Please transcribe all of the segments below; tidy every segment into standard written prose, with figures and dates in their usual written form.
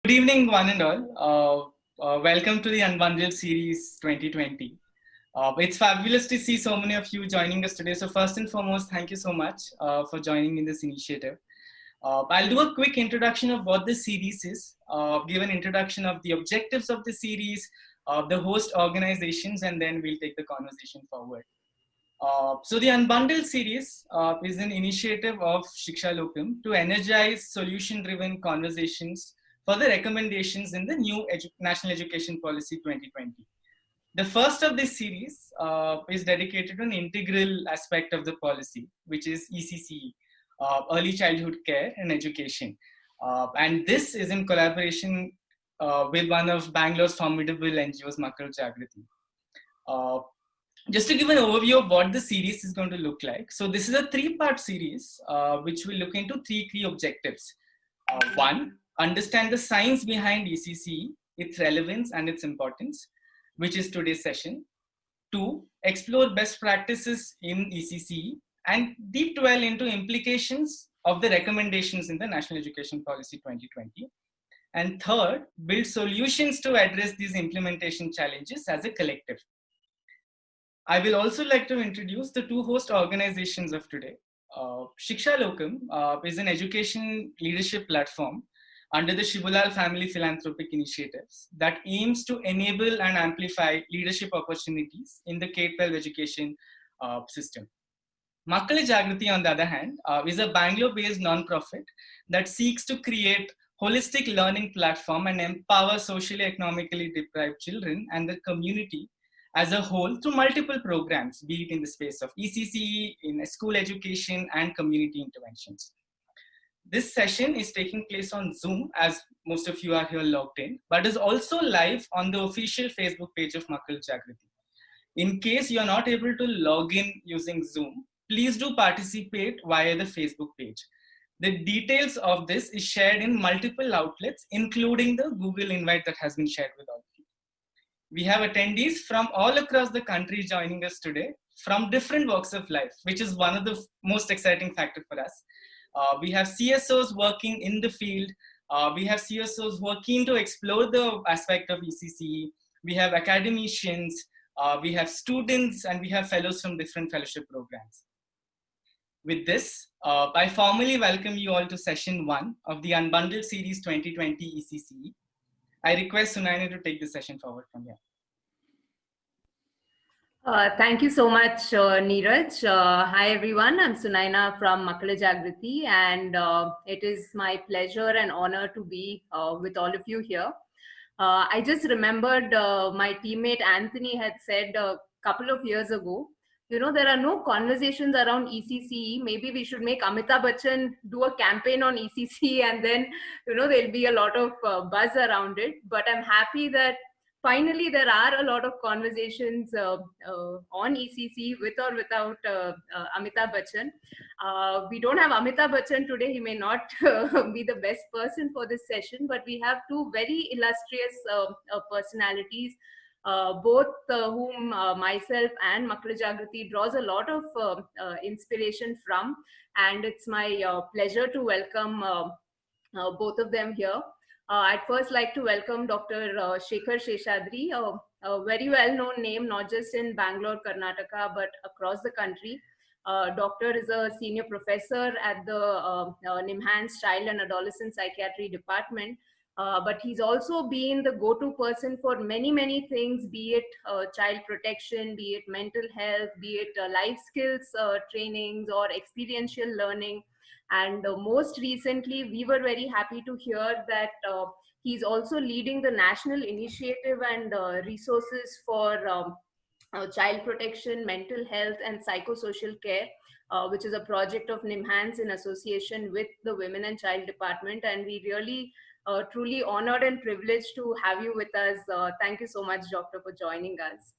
Good evening, one and all. Welcome to the Unbundled Series 2020. It's fabulous to see so many of you joining us today. So first and foremost, thank you so much for joining in this initiative. I'll do a quick introduction of what this series is, give an introduction of the objectives of the series, the host organizations, and then we'll take the conversation forward. So the Unbundled series is an initiative of Shiksha Lokam to energize solution-driven conversations for the recommendations in the new National Education Policy 2020. The first of this series is dedicated to an integral aspect of the policy, which is ECCE, Early Childhood Care and Education. And this is in collaboration with one of Bangalore's formidable NGOs, Makkal Jagriti. Just to give an overview of what the series is going to look like. So this is a three-part series, which will look into three key objectives. One, understand the science behind ECCE, its relevance and its importance, which is today's session. Two, explore best practices in ECCE and deep dwell into implications of the recommendations in the National Education Policy 2020. And third, build solutions to address these implementation challenges as a collective. I will also like to introduce the two host organizations of today. Shiksha Lokam is an education leadership platform under the Shibulal Family Philanthropic Initiatives that aims to enable and amplify leadership opportunities in the K-12 education system. Makkal Jagriti, on the other hand, is a Bangalore-based nonprofit that seeks to create holistic learning platform and empower socially economically deprived children and the community as a whole through multiple programs, be it in the space of ECCE, in school education, and community interventions. This session is taking place on Zoom, as most of you are here logged in, but is also live on the official Facebook page of Makkal Jagriti. In case you're not able to log in using Zoom, please do participate via the Facebook page. The details of this is shared in multiple outlets, including the Google invite that has been shared with all of you. We have attendees from all across the country joining us today from different walks of life, which is one of the most exciting factors for us. We have CSOs working in the field. We have CSOs who are keen to explore the aspect of ECCE. We have academicians, we have students, and we have fellows from different fellowship programs. With this, I formally welcome you all to session 1 of the Unbundled Series 2020 ECCE. I request Sunaina to take the session forward from here. Thank you so much, Neeraj. Hi, everyone. I'm Sunaina from Makkal Jagriti, and it is my pleasure and honor to be with all of you here. I just remembered my teammate Anthony had said a couple of years ago, you know, there are no conversations around ECCE. Maybe we should make Amitabh Bachchan do a campaign on ECCE, and then, you know, there'll be a lot of buzz around it. But I'm happy that finally there are a lot of conversations on ECCE with or without Amitabh Bachchan. We don't have Amitabh Bachchan today. He may not be the best person for this session, but we have two very illustrious personalities, both whom myself and Makkal Jagriti draws a lot of inspiration from. And it's my pleasure to welcome both of them here. I'd first like to welcome Dr. Shekhar Seshadri, a very well-known name, not just in Bangalore, Karnataka, but across the country. Doctor is a senior professor at the NIMHANS Child and Adolescent Psychiatry Department. But he's also been the go-to person for many, many things, be it child protection, be it mental health, be it life skills trainings or experiential learning. And most recently, we were very happy to hear that he's also leading the national initiative and resources for child protection, mental health, and psychosocial care, which is a project of NIMHANS in association with the Women and Child Department. And we really truly honored and privileged to have you with us. Thank you so much, Doctor, for joining us.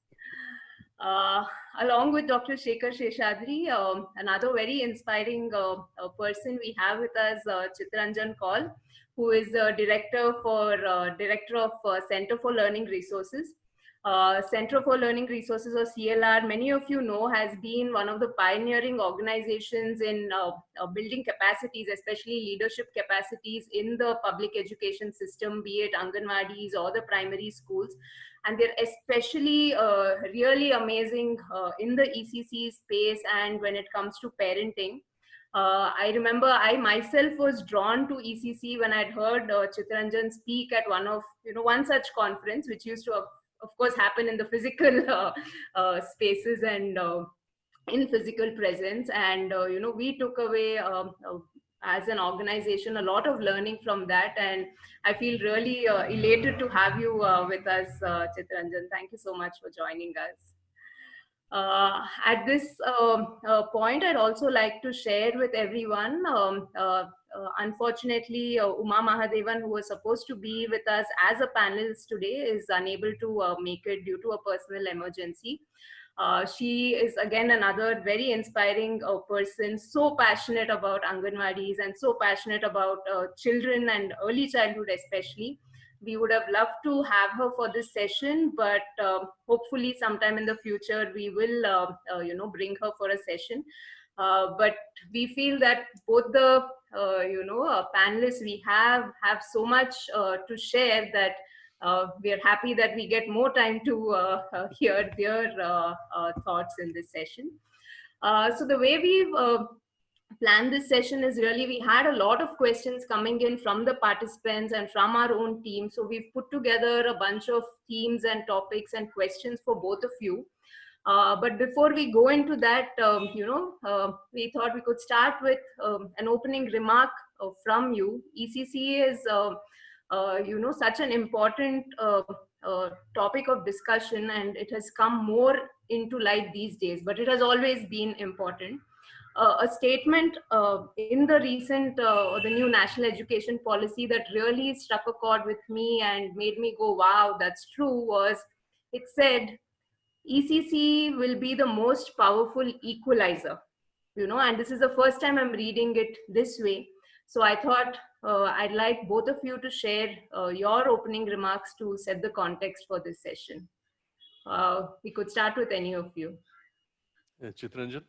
Along with Dr. Shekhar Seshadri, another very inspiring person we have with us, Chitranjan Kaul, who is the director of Center for Learning Resources. Center for Learning Resources, or CLR, many of you know, has been one of the pioneering organizations in building capacities, especially leadership capacities in the public education system, be it Anganwadis or the primary schools. And they're especially really amazing in the ECC space and when it comes to parenting. I remember I myself was drawn to ECC when I'd heard Chittaranjan speak at one such conference, which used to, of course, happen in the physical spaces and in physical presence. And, we took away as an organization a lot of learning from that. And I feel really elated to have you with us, Chittaranjan. Thank you so much for joining us. At this point, I'd also like to share with everyone, unfortunately, Uma Mahadevan, who was supposed to be with us as a panelist today, is unable to make it due to a personal emergency. She is again another very inspiring person, so passionate about Anganwadis and so passionate about children and early childhood especially. We would have loved to have her for this session, but hopefully sometime in the future we will bring her for a session. But we feel that both the panelists we have so much to share that we are happy that we get more time to hear their thoughts in this session. So the way we've planned this session is really, we had a lot of questions coming in from the participants and from our own team. So we've put together a bunch of themes and topics and questions for both of you. But before we go into that, we thought we could start with an opening remark from you. ECC is, such an important topic of discussion, and it has come more into light these days, but it has always been important. A statement in the recent, the new national education policy that really struck a chord with me and made me go, wow, that's true, was it said, ECC will be the most powerful equalizer, and this is the first time I'm reading it this way. So I thought I'd like both of you to share your opening remarks to set the context for this session. We could start with any of you. Chittaranjan?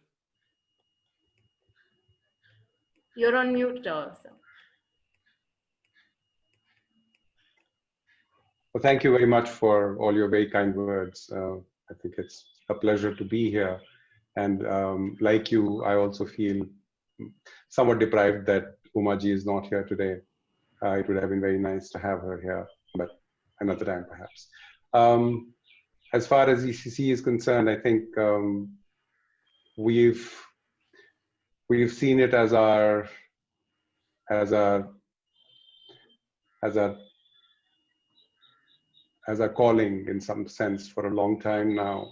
You're on mute, sir. Well, thank you very much for all your very kind words. I think it's a pleasure to be here. And like you, I also feel somewhat deprived that Umaji is not here today. It would have been very nice to have her here, but another time perhaps. As far as ECC is concerned, I think we've seen it as our calling in some sense for a long time now.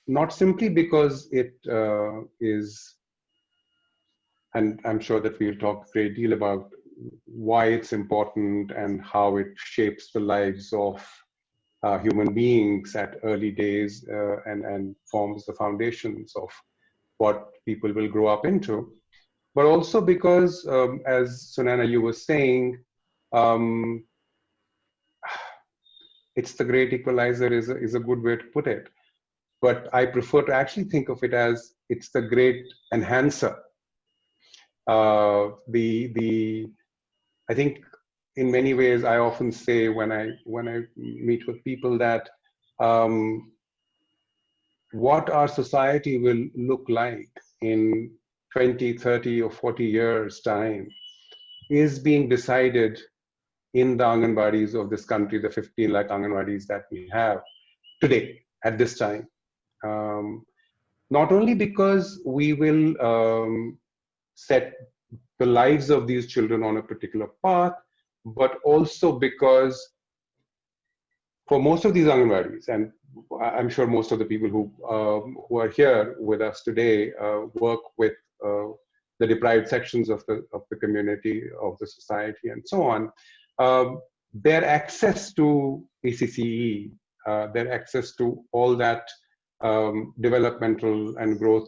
Not simply because it is, and I'm sure that we'll talk a great deal about why it's important and how it shapes the lives of human beings at early days and forms the foundations of what people will grow up into, but also because, as Sunaina, you were saying, it's the great equalizer is a good way to put it. But I prefer to actually think of it as it's the great enhancer. I think in many ways I often say when I meet with people that what our society will look like in 20, 30 or 40 years time is being decided in the Anganwadis of this country, the 15 lakh Anganwadis that we have today at this time. Not only because we will set the lives of these children on a particular path, but also because for most of these Anganwadis, and I'm sure most of the people who are here with us today work with the deprived sections of the community, of the society, and so on. Their access to ECCE, their access to all that developmental and growth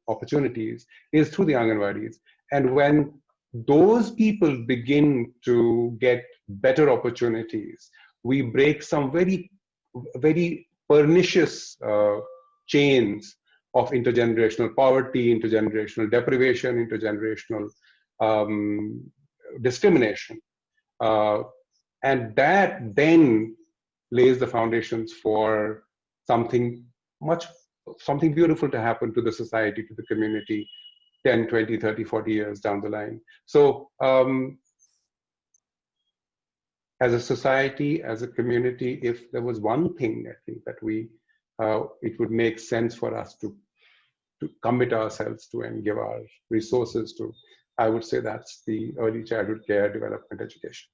opportunities is through the Anganwadis. And when those people begin to get better opportunities. We break some very, very pernicious chains of intergenerational poverty, intergenerational deprivation, intergenerational um, discrimination. And that then lays the foundations for something much, something beautiful to happen to the society, to the community, 10, 20, 30, 40 years down the line. So as a society, as a community, if there was one thing I think that it would make sense for us to commit ourselves to and give our resources to, I would say that's the early childhood care development education.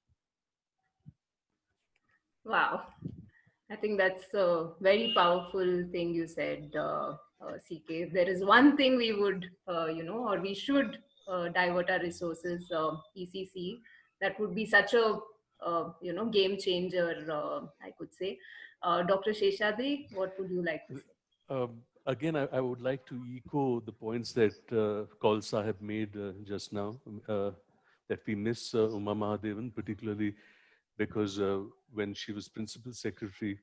Wow. I think that's a very powerful thing you said, CK. If there is one thing we would, or we should divert our resources, ECC, that would be such a, game changer, I could say. Dr. Sheshadri, what would you like to say? Again, I would like to echo the points that Kaul Sahib made just now, that we miss Uma Mahadevan, particularly because when she was Principal Secretary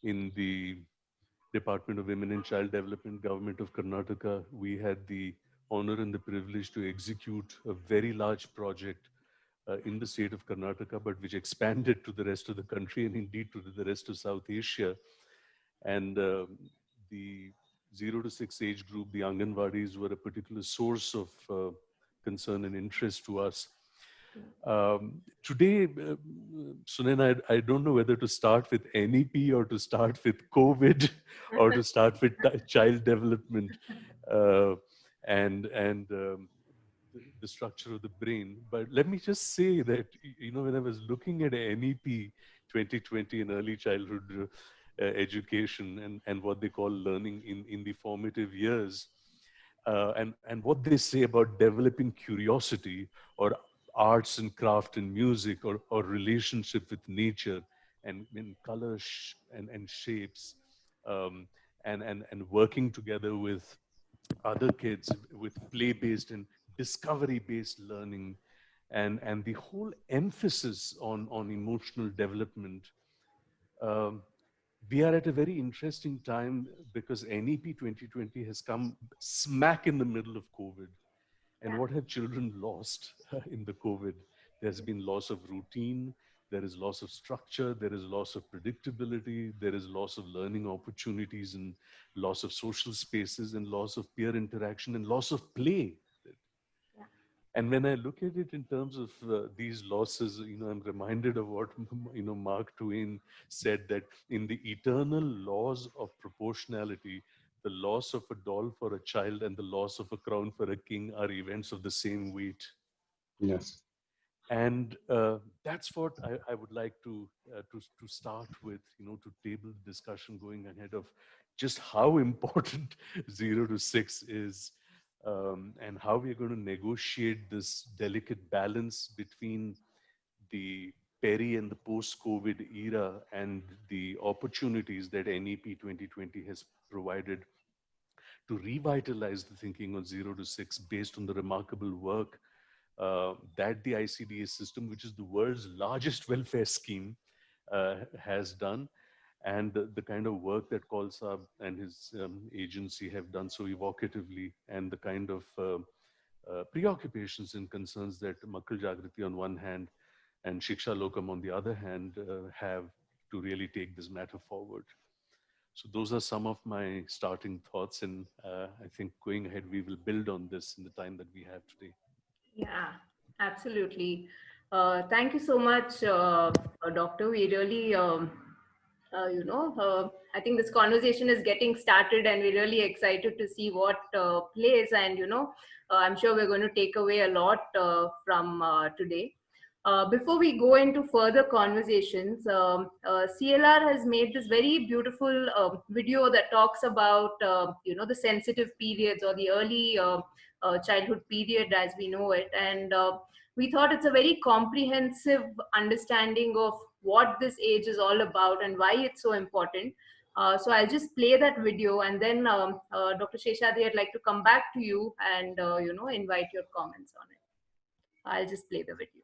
in the Department of Women and Child Development, Government of Karnataka, we had the honor and the privilege to execute a very large project in the state of Karnataka, but which expanded to the rest of the country and indeed to the rest of South Asia. And the 0 to 6 age group, the Anganwadis, were a particular source of concern and interest to us. Today, Sunaina, I don't know whether to start with NEP or to start with COVID or to start with child development and the structure of the brain. But let me just say that, when I was looking at NEP 2020 in early childhood education and what they call learning in the formative years, and what they say about developing curiosity or arts and craft and music or relationship with nature and in colors and shapes, and working together with other kids with play-based and discovery-based learning, and the whole emphasis on emotional development. We are at a very interesting time because NEP 2020 has come smack in the middle of COVID. And what have children lost in the COVID? There's been loss of routine, there is loss of structure, there is loss of predictability, there is loss of learning opportunities and loss of social spaces and loss of peer interaction and loss of play. And when I look at it in terms of these losses, I'm reminded of what, Mark Twain said, that in the eternal laws of proportionality, the loss of a doll for a child and the loss of a crown for a king are events of the same weight. Yes. And that's what I would like to start with, to table the discussion going ahead of just how important 0 to 6 is. And how we're going to negotiate this delicate balance between the peri and the post-COVID era and the opportunities that NEP 2020 has provided to revitalize the thinking on 0 to 6 based on the remarkable work that the ICDA system, which is the world's largest welfare scheme, has done. And the kind of work that Kaul Sahib and his agency have done so evocatively, and the kind of preoccupations and concerns that Makkal Jagriti on one hand and Shiksha Lokam on the other hand have to really take this matter forward. So those are some of my starting thoughts, and I think going ahead we will build on this in the time that we have today. Yeah, absolutely. Thank you so much, Doctor. We really I think this conversation is getting started and we're really excited to see what plays, and I'm sure we're going to take away a lot from today. Before we go into further conversations, CLR has made this very beautiful video that talks about the sensitive periods or the early childhood period as we know it, and we thought it's a very comprehensive understanding of what this age is all about and why it's so important. So I'll just play that video, and then Dr. Sheshadri, I'd like to come back to you and invite your comments on it. I'll just play the video.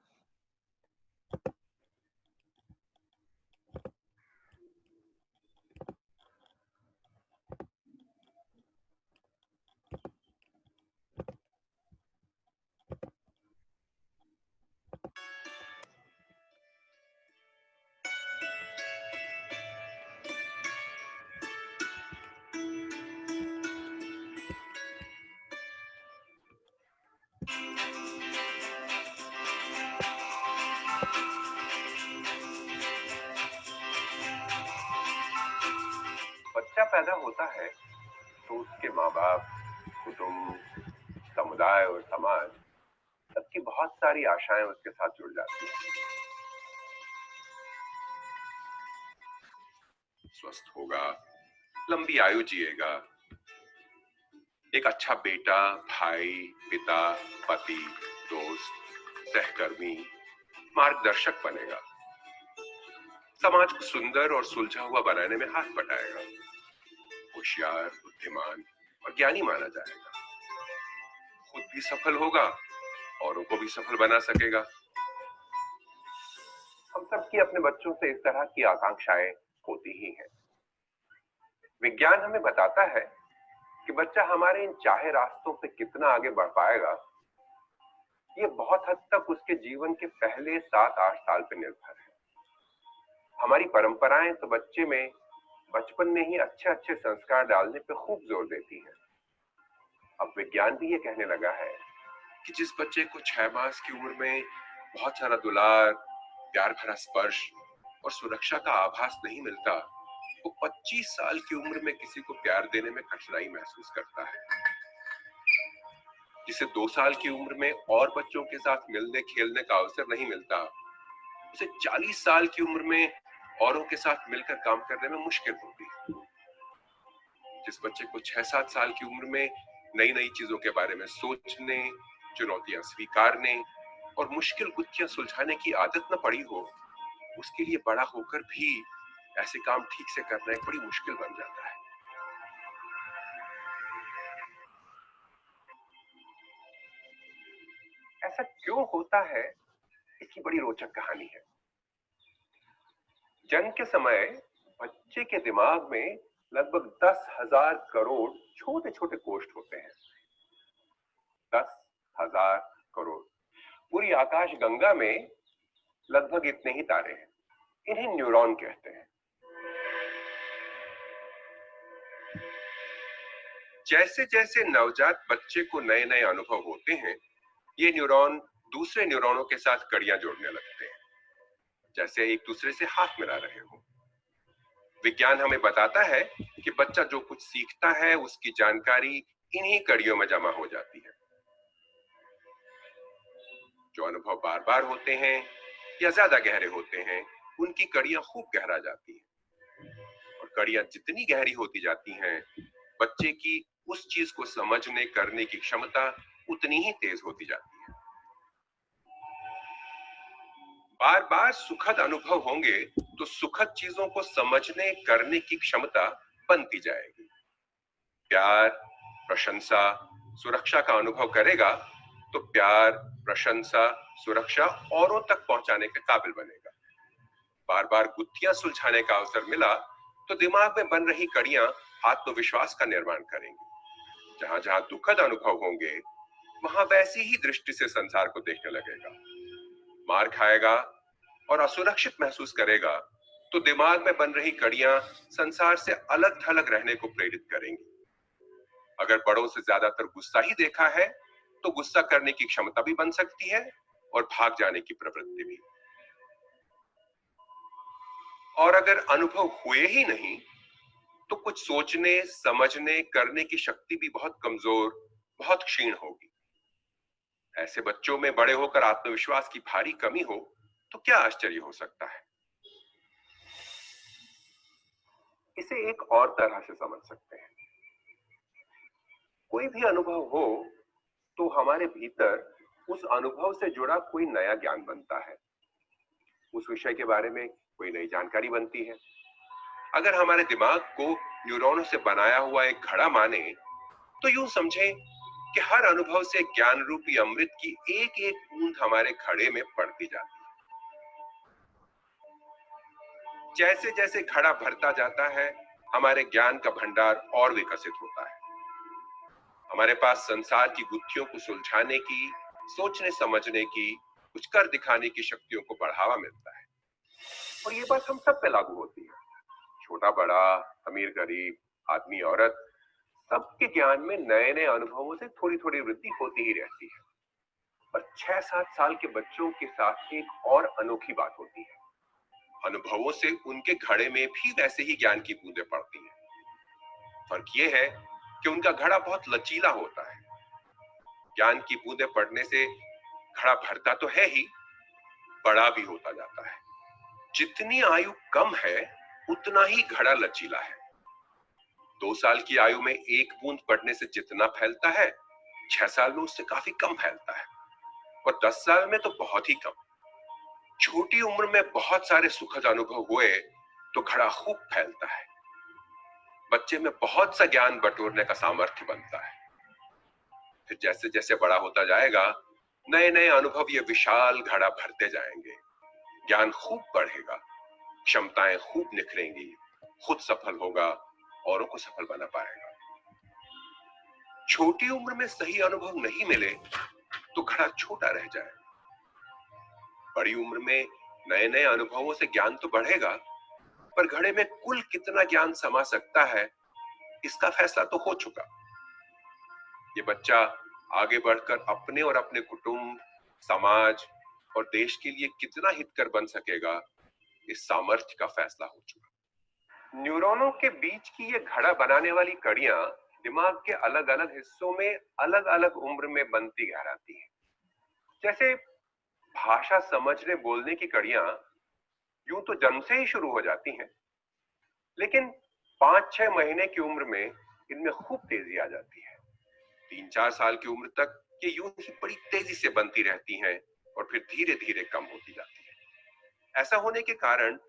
बच्चा पैदा होता है तो उसके माँ बाप, कुटुंब, समुदाय और समाज सबकी बहुत सारी आशाएं उसके साथ जुड़ जाती हैं। स्वस्थ होगा, लंबी आयु जिएगा, एक अच्छा बेटा, भाई, पिता, पति, दोस्त, सहकर्मी, मार्गदर्शक बनेगा, समाज को सुंदर और सुलझा हुआ बनाने में हाथ बटाएगा, होशियार, बुद्धिमान और ज्ञानी माना जाएगा, खुद भी सफल होगा, औरों को भी सफल बना सकेगा। हम सबकी अपने बच्चों से इस तरह की आकांक्षाएं होती ही हैं। विज्ञान हमें बताता है कि बच्चा हमारे इन चाहे रास्तों पे कितना आगे बढ़ पाएगा, ये बहुत हद तक उसके जीवन के पहले 7-8 साल पे निर्भर है। हमारी परंपराएं तो बच्चे में बचपन में ही अच्छे अच्छे संस्कार डालने पे खूब जोर देती हैं। अब विज्ञान भी ये कहने लगा है कि जिस बच्चे को 6 मास की उम्र में बहुत सारा दुलार, प्यार भरा स्पर्श और सुरक्षा का आभास नहीं मिलता, वो 25 साल की उम्र में किसी को प्यार देने में कठिनाई महसूस करता है। जिसे 2 साल की उम्र में और बच्चों के साथ मिलने खेलने का अवसर नहीं मिलता, उसे 40 साल की उम्र में औरों के साथ मिलकर काम करने में मुश्किल होती है। जिस बच्चे को 6-7 साल की उम्र में नई नई चीजों के बारे में सोचने, चुनौतियां स्वीकारने और मुश्किल गुत्थियां सुलझाने की आदत न पड़ी हो, उसके लिए बड़ा होकर भी ऐसे काम ठीक से करना एक बड़ी मुश्किल बन जाता है। ऐसा क्यों होता है, इसकी बड़ी रोचक कहानी है। जन्म के समय बच्चे के दिमाग में लगभग 10,000 करोड़ छोटे छोटे कोष्ठ होते हैं। 10,000 करोड़। पूरी आकाश गंगा में लगभग इतने ही तारे हैं। इन्हें न्यूरॉन कहते हैं। जैसे जैसे नवजात बच्चे को नए नए अनुभव होते हैं, ये न्यूरॉन दूसरे न्यूरॉनों के साथ कड़ियां जोड़ने लगते हैं, जैसे एक दूसरे से हाथ मिला रहे हो। विज्ञान हमें बताता है कि बच्चा जो कुछ सीखता है, उसकी जानकारी इन्हीं कड़ियों में जमा हो जाती है। जो अनुभव बार बार होते हैं या ज्यादा गहरे होते हैं, उनकी कड़ियां खूब गहरा जाती हैं। और कड़ियां जितनी गहरी होती जाती हैं, बच्चे की उस चीज को समझने करने की क्षमता उतनी ही तेज होती जाती है। बार बार सुखद अनुभव होंगे तो सुखद चीजों को समझने करने की क्षमता बनती जाएगी। प्यार, प्रशंसा, सुरक्षा का अनुभव करेगा तो प्यार, प्रशंसा, सुरक्षा औरों तक पहुंचाने के काबिल बनेगा। बार बार गुत्थियां सुलझाने का अवसर मिला तो दिमाग में बन रही कड़ियां आत्मविश्वास का निर्माण करेंगी। जहां जहां दुखद अनुभव होंगे, वहां वैसी ही दृष्टि से संसार को देखने लगेगा। मार खाएगा और असुरक्षित महसूस करेगा तो दिमाग में बन रही कड़ियां संसार से अलग थलग रहने को प्रेरित करेंगी। अगर बड़ों से ज्यादातर गुस्सा ही देखा है तो गुस्सा करने की क्षमता भी बन सकती है और भाग जाने की प्रवृत्ति भी। और अगर अनुभव हुए ही नहीं तो कुछ सोचने, समझने, करने की शक्ति भी बहुत कमजोर, बहुत क्षीण होगी। ऐसे बच्चों में बड़े होकर आत्मविश्वास की भारी कमी हो तो क्या आश्चर्य हो सकता है। इसे एक और तरह से समझ सकते हैं। कोई भी अनुभव हो तो हमारे भीतर उस अनुभव से जुड़ा कोई नया ज्ञान बनता है, उस विषय के बारे में कोई नई जानकारी बनती है। अगर हमारे दिमाग को न्यूरॉनों से बनाया हुआ एक घड़ा माने तो यूं समझें कि हर अनुभव से ज्ञान रूपी अमृत की एक एक बूंद हमारे घड़े में पड़ती जाती है। जैसे जैसे घड़ा भरता जाता है, हमारे ज्ञान का भंडार और विकसित होता है। हमारे पास संसार की गुत्थियों को सुलझाने की, सोचने समझने की, कुछ कर दिखाने की शक्तियों को बढ़ावा मिलता है। और ये बात हम सब पे लागू होती है, छोटा बड़ा, अमीर गरीब, आदमी औरत, सबके ज्ञान में नए नए अनुभवों से थोड़ी थोड़ी वृद्धि होती ही रहती है। और 6-7 साल के बच्चों के साथ एक और अनोखी बात होती है, अनुभवों से उनके घड़े में भी वैसे ही ज्ञान की बूंदें पड़ती हैं। फर्क ये है कि उनका घड़ा बहुत लचीला होता है। ज्ञान की बूंदें पड़ने से घड़ा भरता तो है ही, बड़ा भी होता जाता है। जितनी आयु कम है, उतना ही घड़ा लचीला है। 2 साल की आयु में एक बूंद पड़ने से जितना फैलता है, 6 साल में उससे काफी कम फैलता है, और 10 साल में तो बहुत ही कम। छोटी उम्र में बहुत सारे सुखद अनुभव हुए तो घड़ा खूब फैलता है। बच्चे में बहुत सा ज्ञान बटोरने का सामर्थ्य बनता है। फिर जैसे जैसे बड़ा होता जाएगा, नए नए अनुभव ये विशाल घड़ा भरते जाएंगे। ज्ञान खूब बढ़ेगा, क्षमताएं खूब निखरेंगी, खुद सफल होगा, औरों को सफल बना पाएगा। छोटी उम्र में सही अनुभव नहीं मिले तो घड़ा छोटा रह जाए। बड़ी उम्र में नए नए अनुभवों से ज्ञान तो बढ़ेगा, पर घड़े में कुल कितना ज्ञान समा सकता है, इसका फैसला तो हो चुका। ये बच्चा आगे बढ़कर अपने और अपने कुटुंब, समाज और देश के लिए कितना हितकर बन सकेगा, इस सामर्थ्य का फैसला हो चुका। न्यूरॉनों के बीच की ये घड़ा बनाने वाली कड़ियां दिमाग के अलग अलग हिस्सों में अलग अलग उम्र में बनती गहराती हैं। जैसे भाषा समझने बोलने की कड़ियां यूं तो जन्म से ही शुरू हो जाती हैं, लेकिन 5-6 महीने की उम्र में इनमें खूब तेजी आ जाती है। 3-4 साल की उम्र तक ये यूं ही बड़ी तेजी से बनती रहती हैं और फिर धीरे धीरे कम होती जाती है। ऐसा होने के कारण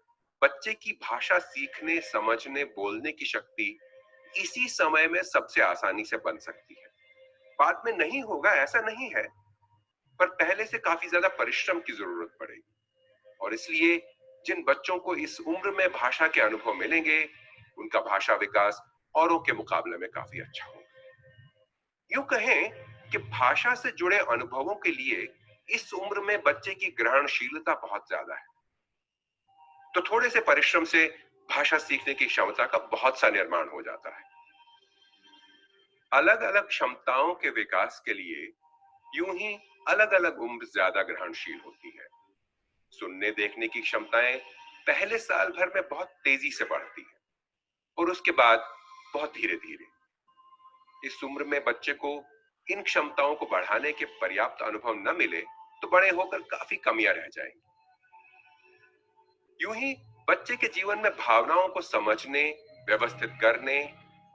बच्चे की भाषा सीखने, समझने, बोलने की शक्ति इसी समय में सबसे आसानी से बन सकती है। बाद में नहीं होगा ऐसा नहीं है, पर पहले से काफी ज्यादा परिश्रम की जरूरत पड़ेगी। और इसलिए जिन बच्चों को इस उम्र में भाषा के अनुभव मिलेंगे, उनका भाषा विकास औरों के मुकाबले में काफी अच्छा होगा। यूं कहें कि भाषा से जुड़े अनुभवों के लिए इस उम्र में बच्चे की ग्रहणशीलता बहुत ज्यादा है। तो थोड़े से परिश्रम से भाषा सीखने की क्षमता का बहुत सा निर्माण हो जाता है। अलग अलग क्षमताओं के विकास के लिए यूं ही अलग अलग उम्र ज्यादा ग्रहणशील होती है। सुनने देखने की क्षमताएं पहले साल भर में बहुत तेजी से बढ़ती है और उसके बाद बहुत धीरे धीरे। इस उम्र में बच्चे को इन क्षमताओं को बढ़ाने के पर्याप्त अनुभव न मिले तो बड़े होकर काफी कमियां रह जाएंगी। यूं ही बच्चे के जीवन में भावनाओं को समझने, व्यवस्थित करने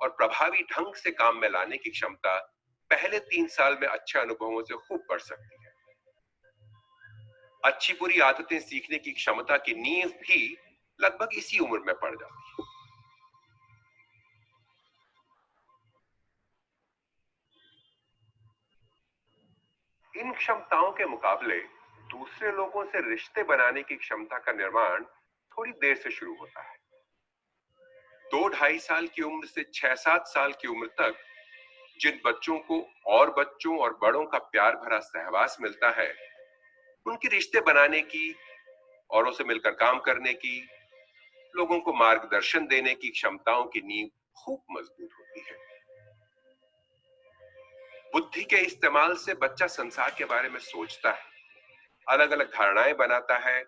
और प्रभावी ढंग से काम में लाने की क्षमता पहले 3 साल में अच्छे अनुभवों से खूब बढ़ सकती है। अच्छी बुरी आदतें सीखने की क्षमता की नींव भी लगभग इसी उम्र में पड़ जाती है। इन क्षमताओं के मुकाबले दूसरे लोगों से रिश्ते बनाने की क्षमता का निर्माण थोड़ी देर से शुरू होता है। 2-2.5 साल की उम्र से 6-7 साल की उम्र तक जिन बच्चों को और बच्चों और बड़ों का प्यार भरा सहवास मिलता है, उनके रिश्ते बनाने की, औरों से मिलकर काम करने की, लोगों को मार्गदर्शन देने की क्षमताओं की नींव खूब मजबूत होती है। बुद्धि के इस्तेमाल से बच्चा संसार के बारे में सोचता है, अलग अलग धारणाएं बनाता है,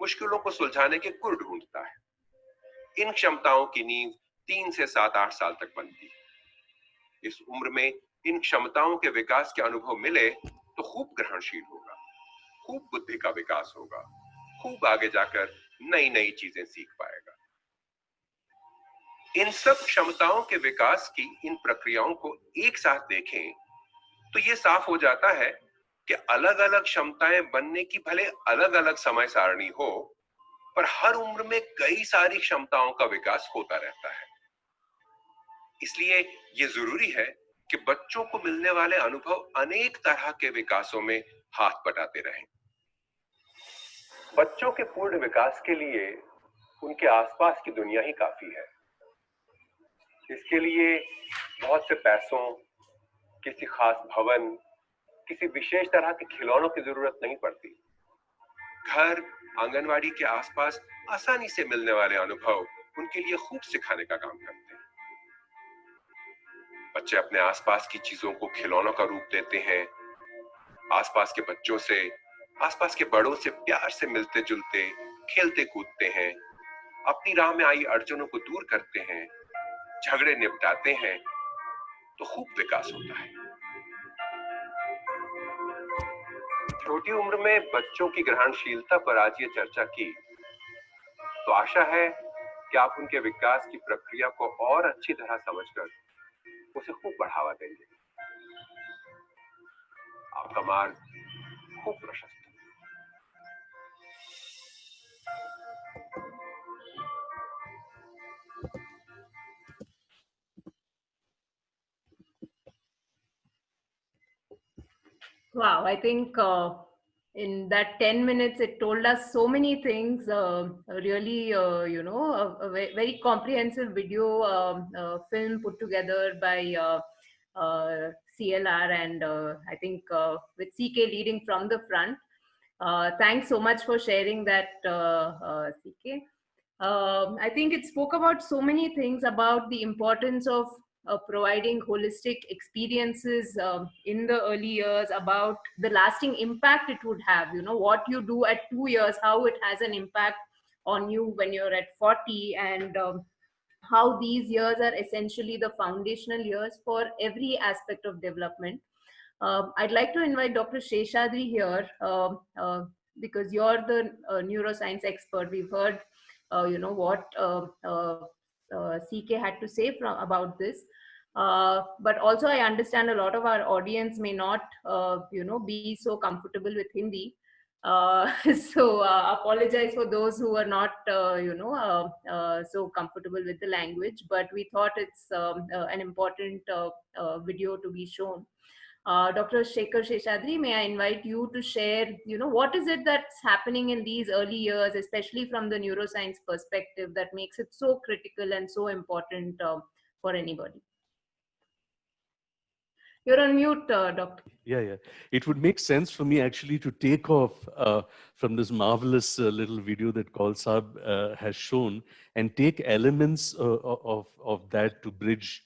मुश्किलों को सुलझाने के गुर ढूंढता है। इन क्षमताओं की नींव 3 से 7-8 साल तक बनती है। इस उम्र में इन क्षमताओं के विकास के अनुभव मिले तो खूब ग्रहणशील होगा, खूब बुद्धि का विकास होगा, खूब आगे जाकर नई नई चीजें सीख पाएगा। इन सब क्षमताओं के विकास की इन प्रक्रियाओं को एक साथ देखें तो ये साफ हो जाता है कि अलग अलग क्षमताएं बनने की भले अलग अलग समय सारणी हो, पर हर उम्र में कई सारी क्षमताओं का विकास होता रहता है। इसलिए ये जरूरी है कि बच्चों को मिलने वाले अनुभव अनेक तरह के विकासों में हाथ बटाते रहें। बच्चों के पूर्ण विकास के लिए उनके आसपास की दुनिया ही काफी है। इसके लिए बहुत से पैसों, किसी खास भवन, किसी विशेष तरह के खिलौनों की जरूरत नहीं पड़ती। घर, आंगनवाड़ी के आसपास आसानी से मिलने वाले अनुभव उनके लिए खूब सिखाने का काम करते हैं। बच्चे अपने आसपास की चीजों को खिलौनों का रूप देते हैं, आसपास के बच्चों से, आसपास के बड़ों से प्यार से मिलते जुलते, खेलते कूदते हैं, अपनी राह में आई अड़चनों को दूर करते हैं, झगड़े निपटाते हैं, तो खूब विकास होता है। छोटी उम्र में बच्चों की ग्रहणशीलता पर आज ये चर्चा की, तो आशा है कि आप उनके विकास की प्रक्रिया को और अच्छी तरह समझकर उसे खूब बढ़ावा देंगे। आपका मार्ग खूब प्रशस्त हो। Wow, I think in that 10 minutes, it told us so many things. Really, a very comprehensive video film put together by CLR and I think with CK leading from the front. Thanks so much for sharing that, CK. I think it spoke about so many things about the importance of providing holistic experiences in the early years, about the lasting impact it would have. You know, what you do at 2 years, how it has an impact on you when you're at 40, and how these years are essentially the foundational years for every aspect of development. I'd like to invite Dr. Sheshadri here because you're the neuroscience expert. We've heard, what CK had to say about this. But also, I understand a lot of our audience may not, be so comfortable with Hindi. So apologize for those who are not, so comfortable with the language. But we thought it's an important video to be shown. Dr. Shekhar Sheshadri, may I invite you to share, what is it that's happening in these early years, especially from the neuroscience perspective, that makes it so critical and so important for anybody? You're on mute, Doctor. Yeah. It would make sense for me actually to take off from this marvelous little video that Kaul has shown and take elements of that to bridge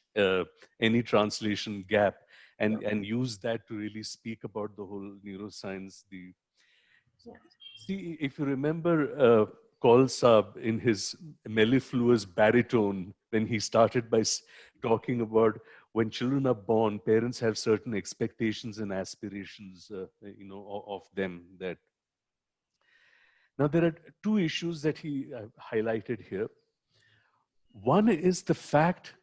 any translation gap and use that to really speak about the whole neuroscience. See, if you remember Kaul Saab in his mellifluous baritone, when he started by talking about when children are born, parents have certain expectations and aspirations, of them. That now there are two issues that he highlighted here. One is the fact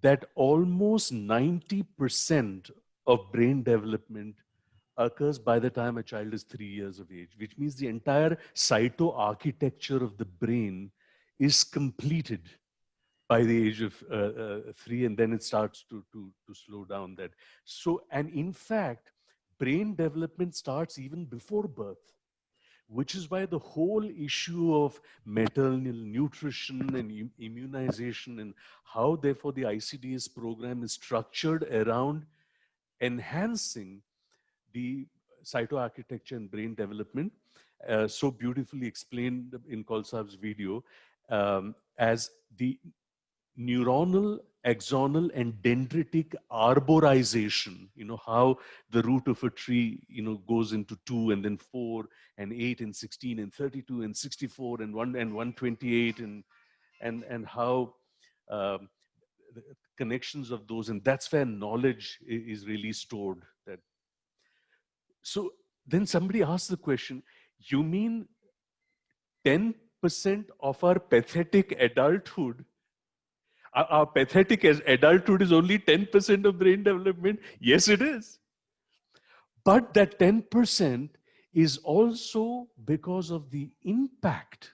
that almost 90% of brain development occurs by the time a child is 3 years of age, which means the entire cytoarchitecture of the brain is completed by the age of 3, and then it starts to slow down. That so, and in fact, brain development starts even before birth, which is why the whole issue of maternal nutrition and immunization and how therefore the ICDS program is structured around enhancing the cytoarchitecture and brain development, so beautifully explained in Kaul Saab's video, as the neuronal, axonal, and dendritic arborization. How the root of a tree, goes into 2 and then 4 and 8 and 16 and 32 and 64 and 1 and 128 and how the connections of those, and that's where knowledge is really stored. So then somebody asks the question, you mean 10% of our pathetic adulthood, our pathetic as adulthood is only 10% of brain development? Yes, it is. But that 10% is also because of the impact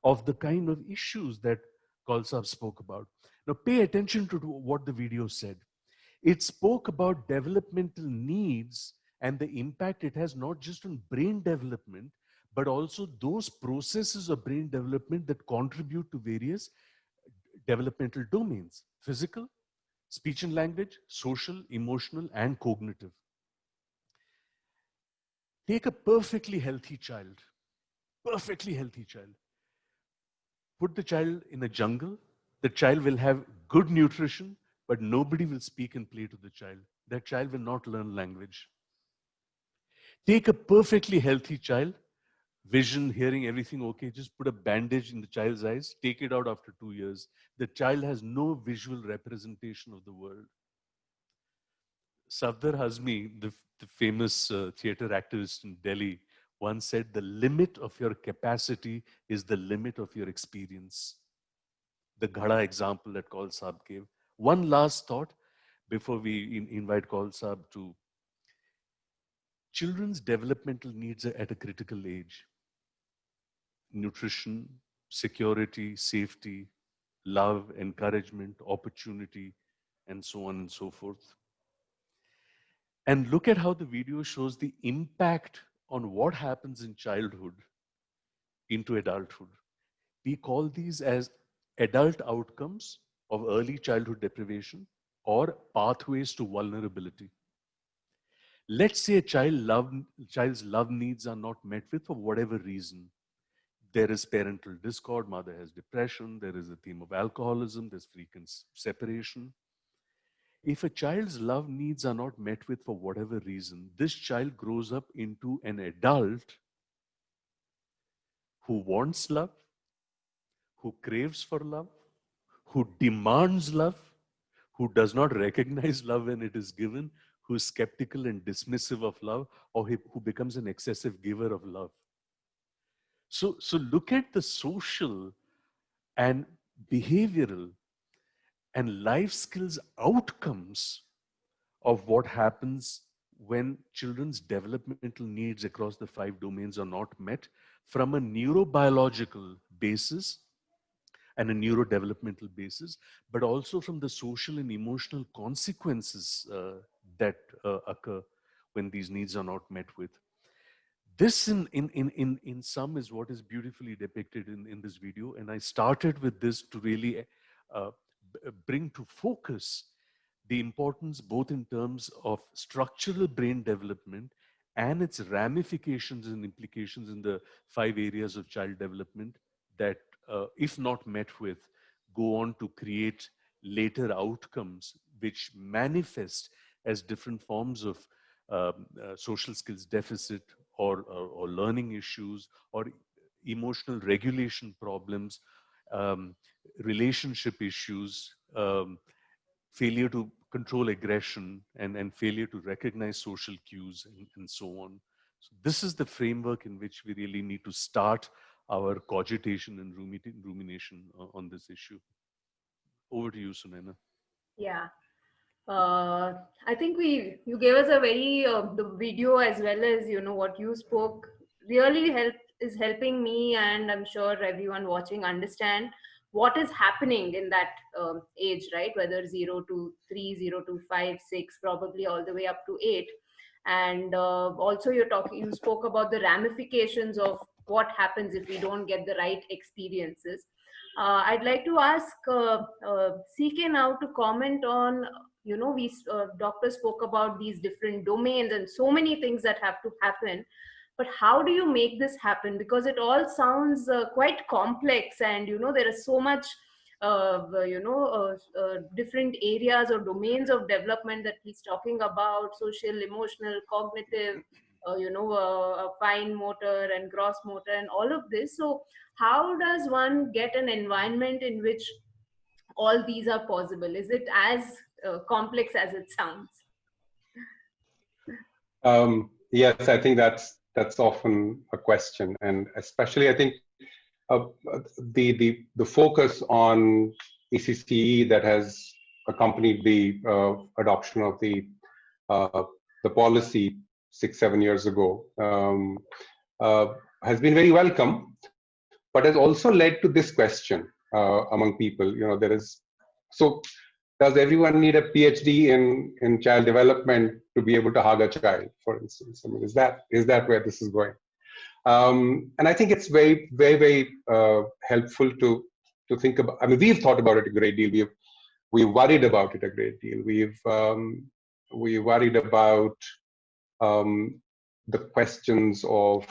of the kind of issues that Kaul Saab spoke about. Now pay attention to what the video said. It spoke about developmental needs and the impact it has not just on brain development, but also those processes of brain development that contribute to various developmental domains: physical, speech and language, social, emotional, and cognitive. Take a perfectly healthy child, put the child in a jungle. The child will have good nutrition, but nobody will speak and play to the child. That child will not learn language. Take a perfectly healthy child, vision, hearing, everything okay, just put a bandage in the child's eyes, take it out after 2 years. The child has no visual representation of the world. Safdar Hazmi, the famous theater activist in Delhi, once said, the limit of your capacity is the limit of your experience. The Ghada example that Kaul Saab gave. One last thought before we invite Kaul Saab to. Children's developmental needs are at a critical age. Nutrition, security, safety, love, encouragement, opportunity, and so on and so forth. And look at how the video shows the impact on what happens in childhood into adulthood. We call these as adult outcomes of early childhood deprivation or pathways to vulnerability. Let's say a child's love needs are not met with for whatever reason. There is parental discord, mother has depression, there is a theme of alcoholism, there's frequent separation. If a child's love needs are not met with for whatever reason, this child grows up into an adult who wants love, who craves for love, who demands love, who does not recognize love when it is given, who is skeptical and dismissive of love, or who becomes an excessive giver of love. So look at the social and behavioral and life skills outcomes of what happens when children's developmental needs across the 5 domains are not met from a neurobiological basis and a neurodevelopmental basis, but also from the social and emotional consequences that occur when these needs are not met with. This in sum is what is beautifully depicted in this video. And I started with this to really bring to focus the importance both in terms of structural brain development and its ramifications and implications in the 5 areas of child development that, if not met with, go on to create later outcomes which manifest as different forms of social skills deficit or learning issues or emotional regulation problems, relationship issues, failure to control aggression, and failure to recognize social cues, and so on. So this is the framework in which we really need to start our cogitation and rumination on this issue. Over to you, Sunaina. Yeah. I think you gave us a very the video as well as what you spoke really is helping me, and I'm sure everyone watching understand what is happening in that age, right? Whether 0 to 3, 0 to 5, 6, probably all the way up to 8. And also you spoke about the ramifications of what happens if we don't get the right experiences. I'd like to ask CK now to comment on, we doctor spoke about these different domains and so many things that have to happen, but how do you make this happen? Because it all sounds quite complex, and there is so much different areas or domains of development that he's talking about: social, emotional, cognitive, fine motor and gross motor and all of this. So how does one get an environment in which all these are possible? Is it as complex as it sounds? Yes, I think that's often a question, and especially I think the focus on ECCE that has accompanied the adoption of the policy 6-7 years ago has been very welcome, but has also led to this question among people. There is does everyone need a PhD in child development to be able to hug a child, for instance? I mean, is that where this is going? And I think it's very, very, very helpful to think about. I mean, we've thought about it a great deal. We worried about it a great deal. We worried about the questions of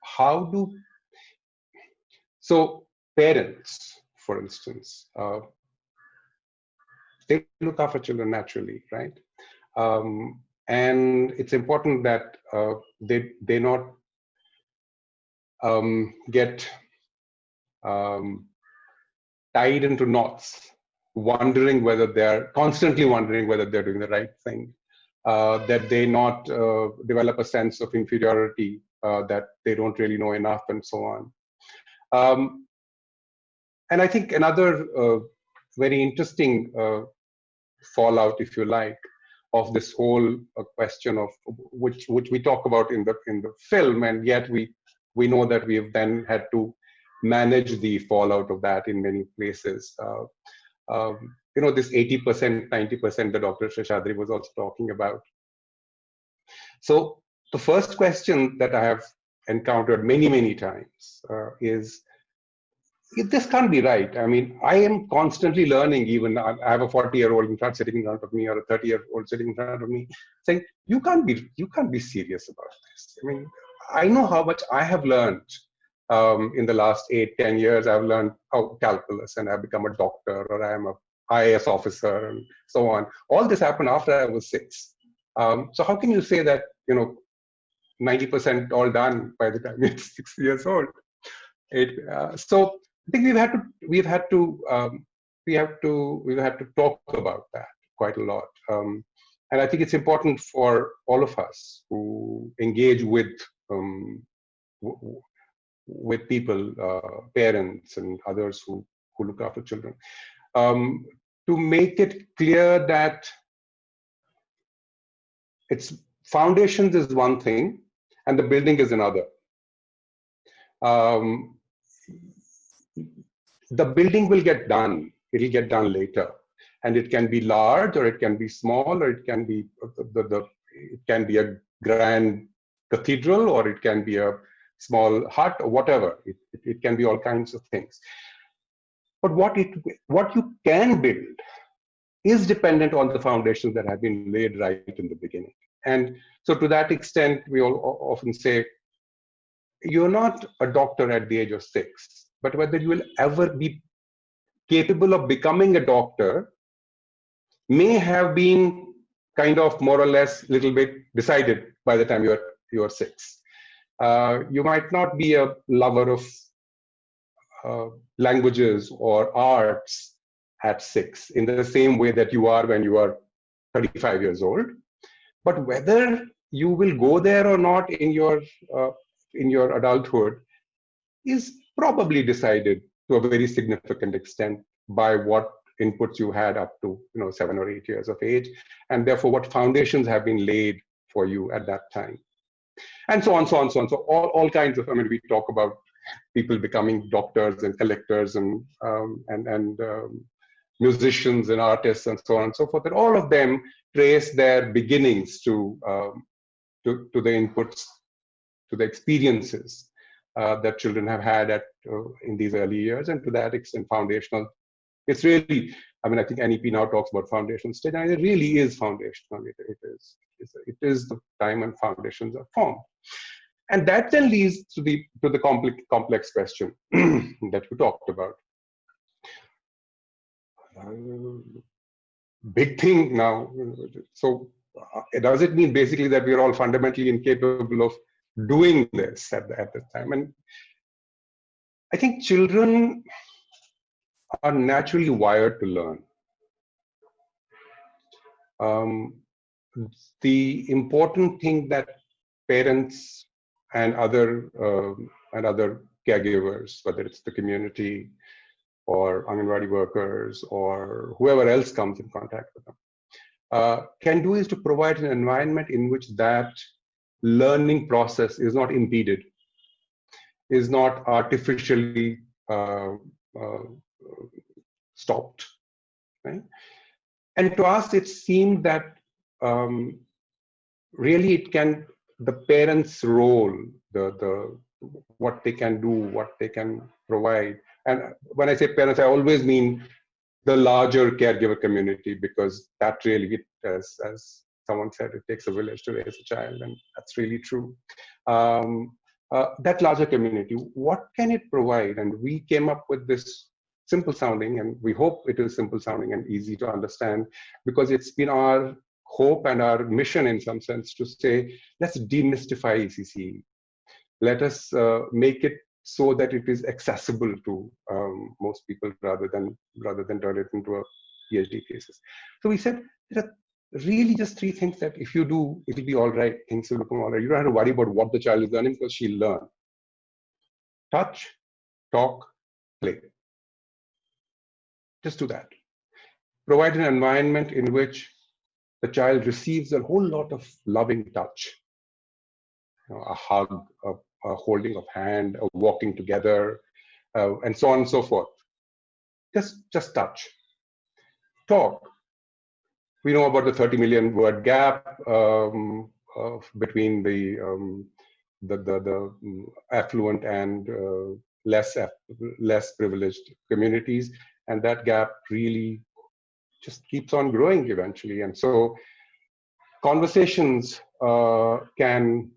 how do, so parents, for instance, they look after children naturally, right? And it's important that they not get tied into knots, constantly wondering whether they're doing the right thing, that they not develop a sense of inferiority, that they don't really know enough, and so on. And I think another very interesting fallout, if you like, of this whole question of which we talk about in the film, and yet we know that we have then had to manage the fallout of that in many places. This 80%, 90% that Dr. Seshadri was also talking about. So the first question that I have encountered many, many times is, this can't be right. I mean, I am constantly learning. Even I have a 40-year-old sitting in front of me, or a 30-year-old sitting in front of me, saying, you can't be serious about this. I mean, I know how much I have learned in the last 8-10 years. I've learned calculus, and I've become a doctor, or I am a IAS officer, and so on. All this happened after I was 6. So how can you say that 90% all done by the time you're 6 years old? So I think we've had to talk about that quite a lot, and I think it's important for all of us who engage with people, parents and others who look after children, to make it clear that it's foundations is one thing and the building is another. The building will get done. It'll get done later, and it can be large, or it can be small, or it can be it can be a grand cathedral, or it can be a small hut, or whatever. It can be all kinds of things. But what you can build is dependent on the foundations that have been laid right in the beginning. And so, to that extent, we all often say, you're not a doctor at the age of 6. But whether you will ever be capable of becoming a doctor may have been kind of more or less little bit decided by the time you're 6. You might not be a lover of languages or arts at 6 in the same way that you are when you are 35 years old. But whether you will go there or not in your adulthood is probably decided to a very significant extent by what inputs you had up to 7 or 8 years of age, and therefore what foundations have been laid for you at that time, and so on, so on, so on. So all kinds of, I mean, we talk about people becoming doctors and collectors and musicians and artists and so on and so forth, and all of them trace their beginnings to the inputs, to the experiences that children have had in these early years, and to that extent, foundational. It's really, I mean, I think NEP now talks about foundational stage, and it really is foundational. It is the time when foundations are formed, and that then leads to the complex question that you talked about. Big thing now. So, does it mean basically that we are all fundamentally incapable of doing this at the time? And I think children are naturally wired to learn. The important thing that parents and other caregivers, whether it's the community or Anganwadi workers or whoever else comes in contact with them, can do is to provide an environment in which that learning process is not impeded, is not artificially stopped, right? And to us, it seemed that really the parents' role, the what they can do, what they can provide. And when I say parents, I always mean the larger caregiver community, because that really, as someone said, it takes a village to raise a child, and that's really true. That larger community, what can it provide? And we came up with this simple sounding, and we hope it is simple sounding and easy to understand, because it's been our hope and our mission in some sense to say, let's demystify ECCE. Let us make it so that it is accessible to most people rather than turn it into a PhD thesis. So we said there are really just three things that if you do, it'll be all right. Things will become all right. You don't have to worry about what the child is learning, because she'll learn. Touch, talk, play. Just do that. Provide an environment in which the child receives a whole lot of loving touch. You know, a hug, a holding of hand, a walking together, and so on and so forth. Just touch. Talk. We know about the 30 million word gap between the affluent and less privileged communities, and that gap really just keeps on growing eventually. And so conversations can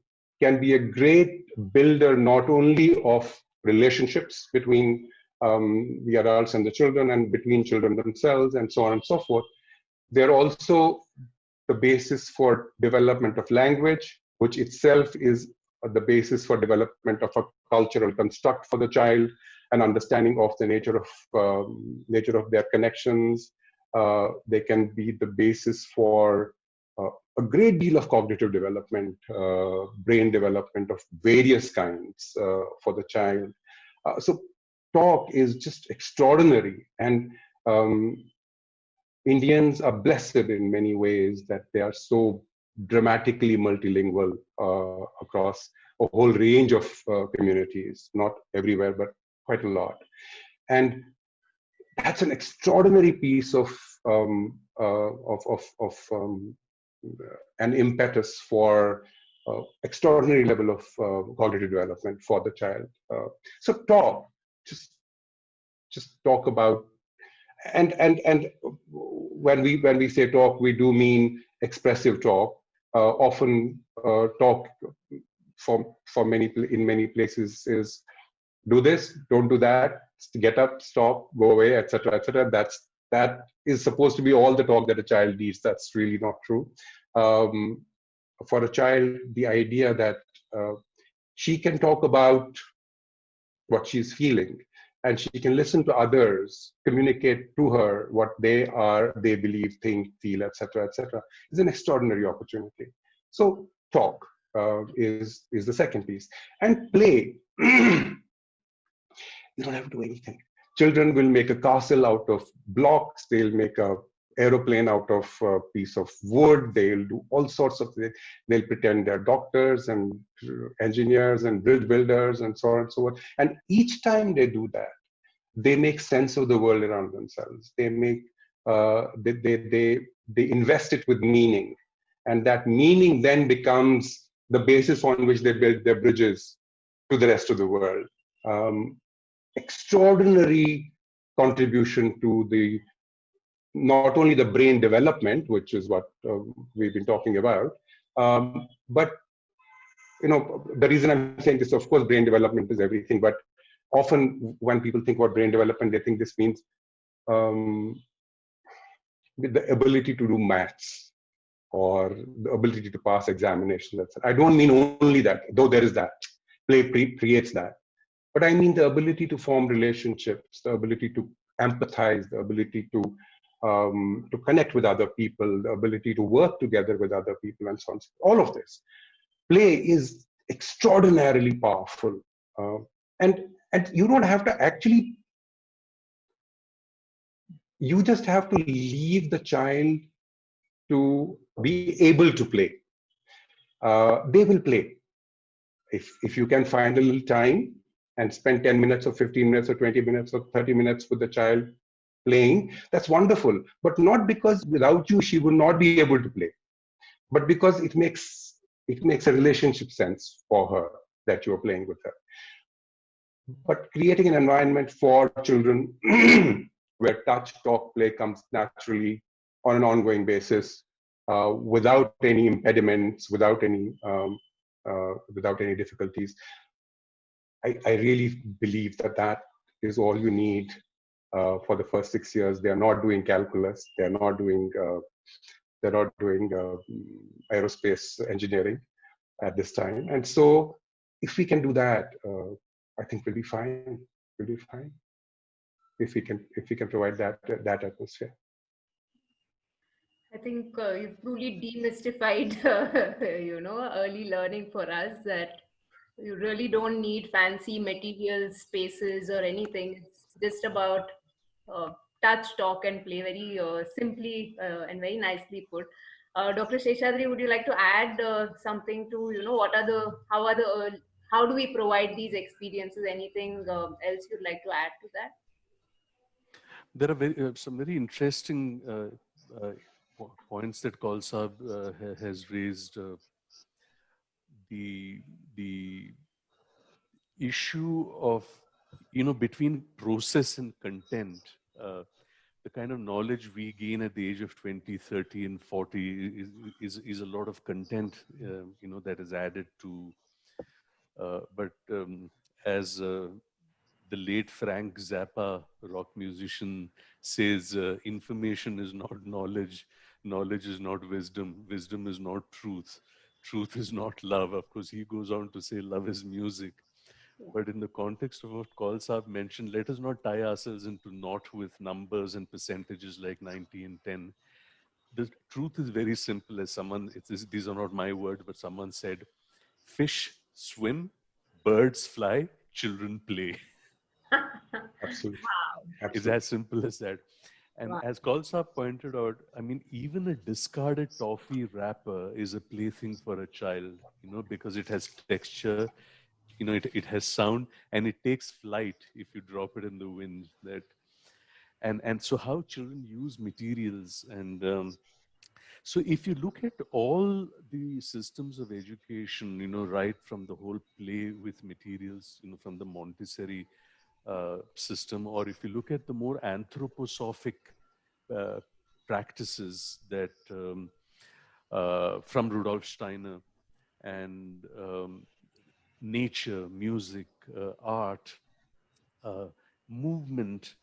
be a great builder, not only of relationships between the adults and the children, and between children themselves, and so on and so forth. They're also the basis for development of language, which itself is the basis for development of a cultural construct for the child, an understanding of the nature of their connections. They can be the basis for a great deal of cognitive development, brain development of various kinds for the child. So talk is just extraordinary. And Indians are blessed in many ways that they are so dramatically multilingual across a whole range of communities, not everywhere, but quite a lot. And that's an extraordinary piece of an impetus for extraordinary level of cognitive development for the child. So talk, just talk about, and when we say talk, we do mean expressive talk. Often talk in many places is do this, don't do that, get up, stop, go away, etc., etc. That is supposed to be all the talk that a child needs. That's really not true. For a child, the idea that she can talk about what she's feeling, and she can listen to others communicate to her what they believe, think, feel, etc., etc., is an extraordinary opportunity. So talk is the second piece. And play. You don't have to do anything. Children will make a castle out of blocks. They'll make a aeroplane out of a piece of wood. They'll do all sorts of things. They'll pretend they're doctors and engineers and bridge builders and so on and so forth. And each time they do that, they make sense of the world around themselves. They make they invest it with meaning, and that meaning then becomes the basis on which they build their bridges to the rest of the world. Extraordinary contribution to the not only the brain development, which is what we've been talking about, but the reason I'm saying this, of course, brain development is everything, but often when people think about brain development, they think this means the ability to do maths or the ability to pass examinations, etc. I don't mean only that, though there is that. Play creates that. But I mean the ability to form relationships, the ability to empathize, the ability to connect with other people, the ability to work together with other people, and so on. All of this. Play is extraordinarily powerful. And you don't have to actually, you just have to leave the child to be able to play. They will play. If you can find a little time and spend 10 minutes or 15 minutes or 20 minutes or 30 minutes with the child playing, that's wonderful. But not because without you, she would not be able to play, but because it makes a relationship sense for her that you're playing with her. But creating an environment for children where touch, talk, play comes naturally on an ongoing basis, without any impediments, without any difficulties. I really believe that is all you need for the first 6 years. They are not doing calculus. They're not doing aerospace engineering at this time. And so, if we can do that, I think we'll be fine. We'll be fine if we can provide that atmosphere. I think you've truly demystified, early learning for us, that you really don't need fancy material spaces or anything. It's just about uh, touch, talk, and play, very simply and very nicely put. Dr. Sheshadri, would you like to add something to, how do we provide these experiences? Anything else you'd like to add to that? There are some very interesting points that Kaul has raised. The issue of, between process and content, the kind of knowledge we gain at the age of 20, 30, and 40 is a lot of content, that is added to. But as the late Frank Zappa, rock musician, says, information is not knowledge, knowledge is not wisdom, wisdom is not truth, truth is not love. Of course, he goes on to say love is music. But in the context of what Kaul Saab mentioned, let us not tie ourselves into knot with numbers and percentages like 90 and 10. The truth is very simple. As these are not my words, but someone said, fish swim, birds fly, children play. Absolutely. It's as simple as that. And Wow. as Kaul Saab pointed out, I mean, even a discarded toffee wrapper is a plaything for a child, because it has texture, it has sound, and it takes flight if you drop it in the wind. And so how children use materials. And so if you look at all the systems of education, right from the whole play with materials, from the Montessori system, or if you look at the more anthroposophic practices that from Rudolf Steiner, and nature, music, art, movement,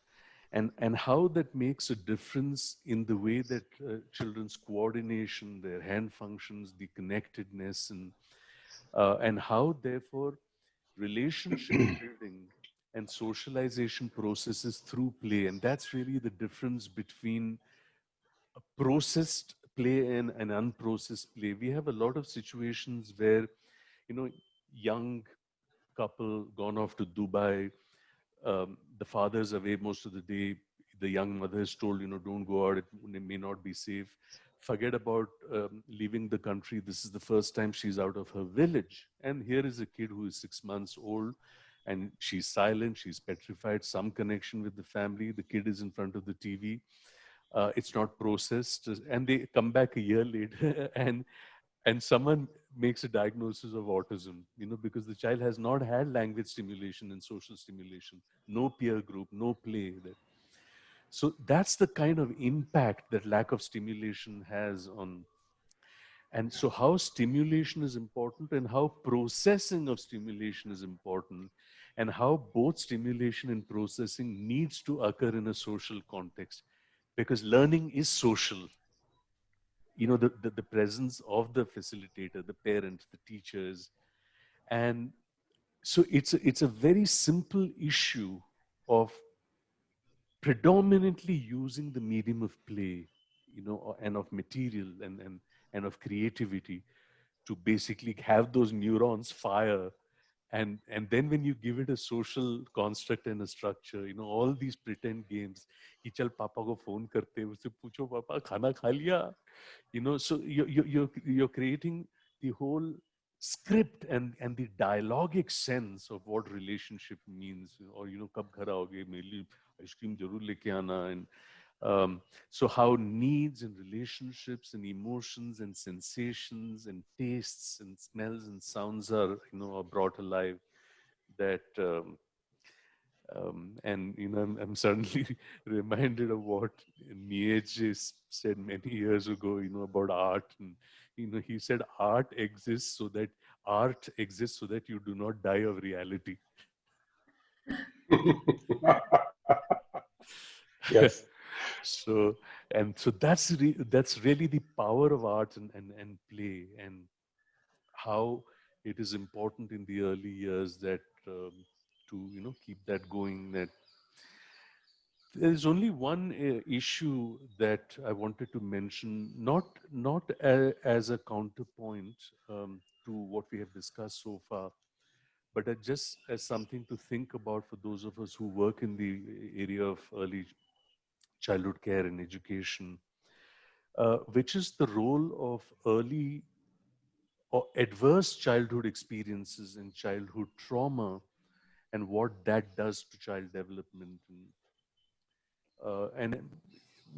and how that makes a difference in the way that children's coordination, their hand functions, the connectedness, and how therefore relationship building and socialization processes through play. And that's really the difference between a processed play and an unprocessed play. We have a lot of situations where, young couple gone off to Dubai, the father's away most of the day. The young mother is told, don't go out, it may not be safe. Forget about leaving the country. This is the first time she's out of her village. And here is a kid who is 6 months old, and she's silent, she's petrified, some connection with the family. The kid is in front of the TV. It's not processed. And they come back a year later and someone makes a diagnosis of autism, because the child has not had language stimulation and social stimulation, no peer group, no play. So that's the kind of impact that lack of stimulation has on. And so how stimulation is important, and how processing of stimulation is important, and how both stimulation and processing needs to occur in a social context, because learning is social. The presence of the facilitator, the parents, the teachers. And so it's a very simple issue of predominantly using the medium of play, and of material, and of creativity, to basically have those neurons fire. And then when you give it a social construct and a structure, all these pretend games, कि चल पापा को phone करते, उससे पूछो पापा खाना खा लिया, so you're creating the whole script and the dialogic sense of what relationship means, or कब घर आओगे, मेरे लिए ice cream jarur leke aana, and so how needs and relationships and emotions and sensations and tastes and smells and sounds are, are brought alive. That and I'm suddenly reminded of what Nietzsche said many years ago, about art. And he said art exists so that you do not die of reality. Yes. So that's really the power of art and play, and how it is important in the early years that to keep that going. That there is only one issue that I wanted to mention, not as a counterpoint to what we have discussed so far, but just as something to think about for those of us who work in the area of early childhood care and education, which is the role of early or adverse childhood experiences and childhood trauma, and what that does to child development. And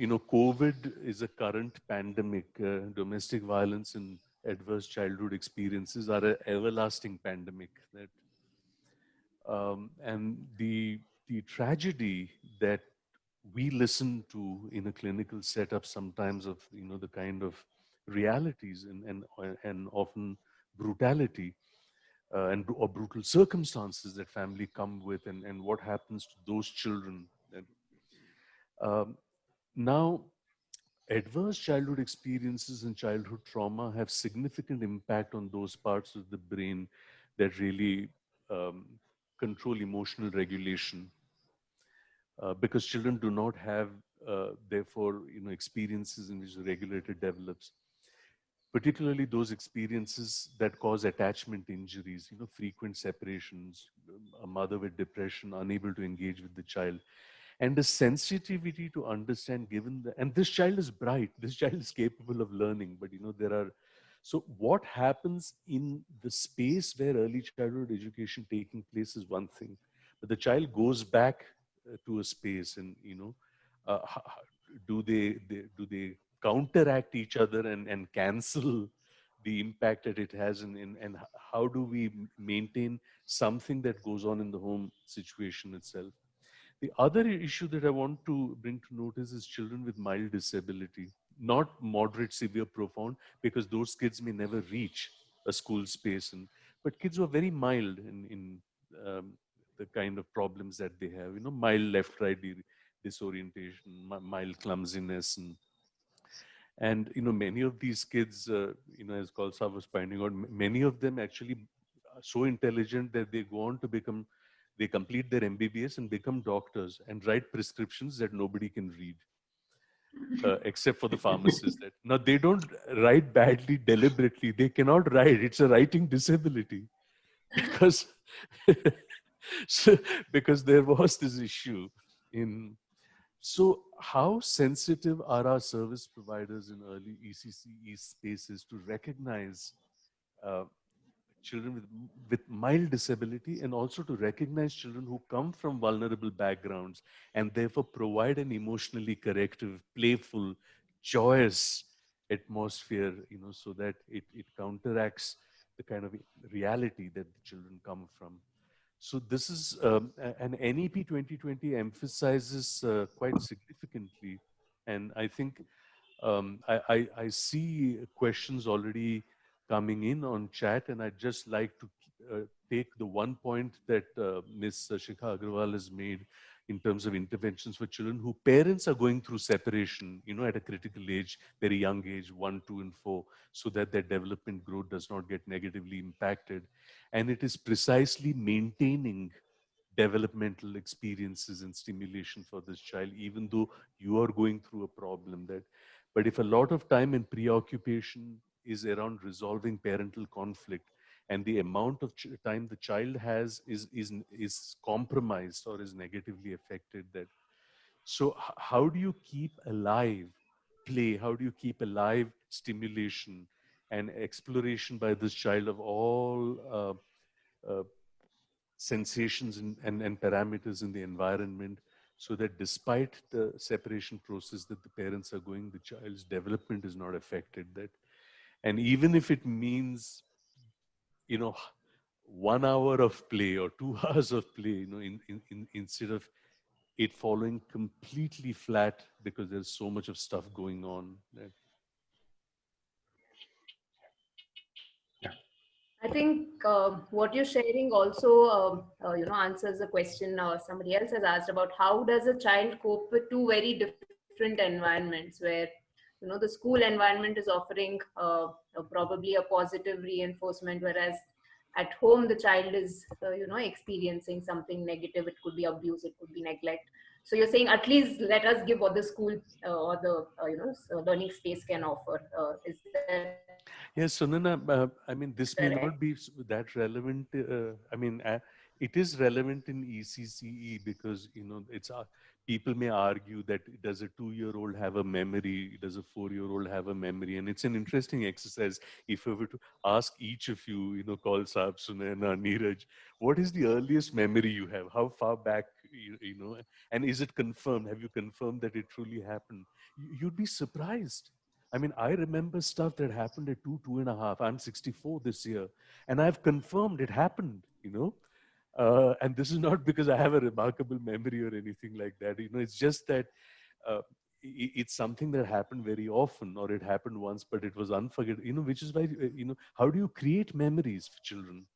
COVID is a current pandemic. Domestic violence and adverse childhood experiences are an everlasting pandemic. That and the tragedy that we listen to in a clinical setup sometimes, of the kind of realities and often brutality, or brutal circumstances that family come with, and what happens to those children. And, now, adverse childhood experiences and childhood trauma have significant impact on those parts of the brain that really um, control emotional regulation, because children do not have, therefore, experiences in which the regulator develops, particularly those experiences that cause attachment injuries, frequent separations, a mother with depression unable to engage with the child, and the sensitivity to understand, given the, and this child is bright, this child is capable of learning, but there are, so what happens in the space where early childhood education taking place is one thing, but the child goes back to a space, and do they counteract each other and cancel the impact that it has, and how do we maintain something that goes on in the home situation itself. The other issue that I want to bring to notice is children with mild disability, not moderate, severe, profound, because those kids may never reach a school space, but kids who are very mild in the kind of problems that they have, mild left-right disorientation, mild clumsiness, and many of these kids, as Khalsa was pointing out, many of them actually are so intelligent that they complete their MBBS and become doctors and write prescriptions that nobody can read, except for the pharmacist. Now, they don't write badly deliberately. They cannot write. It's a writing disability because, because there was this issue in. So, how sensitive are our service providers in early ECCE spaces to recognize uh, children with mild disability, and also to recognize children who come from vulnerable backgrounds, and therefore provide an emotionally corrective, playful, joyous atmosphere, so that it counteracts the kind of reality that the children come from. So this is an NEP 2020 emphasizes quite significantly, and I think I see questions already coming in on chat, and I'd just like to take the one point that Ms. Shikha Agarwal has made in terms of interventions for children who parents are going through separation, at a critical age, very young age, 1, 2, and 4, so that their development growth does not get negatively impacted. And it is precisely maintaining developmental experiences and stimulation for this child, even though you are going through a problem. But if a lot of time and preoccupation is around resolving parental conflict, and the amount of time the child has is compromised or is negatively affected, that so how do you keep alive play? How do you keep alive stimulation and exploration by this child of all sensations and parameters in the environment, so that despite the separation process that the parents are going, the child's development is not affected. That, and even if it means, 1 hour of play or 2 hours of play, instead of it following completely flat because there's so much of stuff going on. I think what you're sharing also, answers the question somebody else has asked about how does a child cope with two very different environments where, the school environment is offering probably a positive reinforcement, whereas at home the child is, experiencing something negative. It could be abuse, it could be neglect. So you're saying at least let us give what the school or the, learning space can offer. Is that Yes, Sunana, I mean, this may correct? not be that relevant. It is relevant in ECCE because, people may argue that does a 2-year-old have a memory? Does a 4-year-old have a memory? And it's an interesting exercise. If I were to ask each of you, Kaul Saab, Sunaina, Neeraj, what is the earliest memory you have? How far back, and is it confirmed? Have you confirmed that it truly happened? You'd be surprised. I mean, I remember stuff that happened at 2.5. I'm 64 this year, and I've confirmed it happened. And this is not because I have a remarkable memory or anything like that. It's just that it's something that happened very often, or it happened once, but it was unforgettable. Which is why, how do you create memories for children?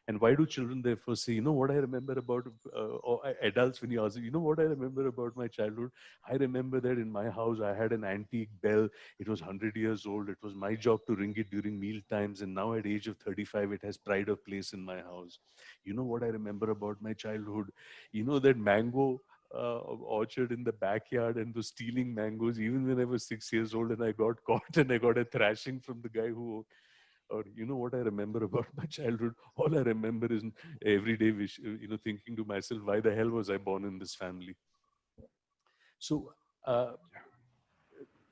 And why do children therefore say, what I remember about, or adults, when you ask, what I remember about my childhood? I remember that in my house, I had an antique bell. It was 100 years old. It was my job to ring it during meal times. And now at age of 35, it has pride of place in my house. What I remember about my childhood? That mango orchard in the backyard and was stealing mangoes even when I was 6 years old, and I got caught and I got a thrashing from the guy who, or what I remember about my childhood? All I remember is every day, thinking to myself, why the hell was I born in this family? So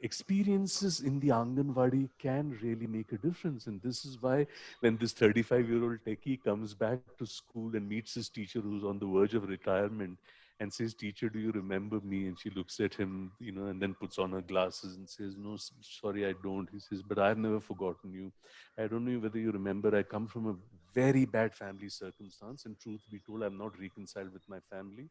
experiences in the Anganwadi can really make a difference. And this is why when this 35-year-old techie comes back to school and meets his teacher who's on the verge of retirement and says, teacher, do you remember me? And she looks at him, and then puts on her glasses and says, no, sorry, I don't. He says, but I've never forgotten you. I don't know whether you remember, I come from a very bad family circumstance. And truth be told, I'm not reconciled with my family.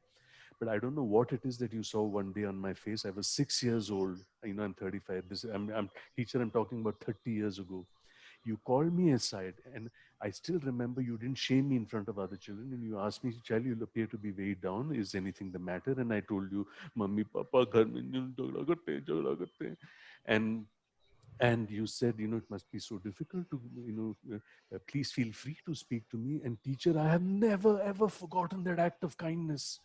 But I don't know what it is that you saw one day on my face. I was 6 years old. I'm 35. I'm teacher, I'm talking about 30 years ago. You called me aside, and I still remember you didn't shame me in front of other children. And you asked me, child, you appear to be very down. Is anything the matter? And I told you, Mummy, Papa, ghar mein jhagda karte. And you said, it must be so difficult to, please feel free to speak to me. And teacher, I have never, ever forgotten that act of kindness.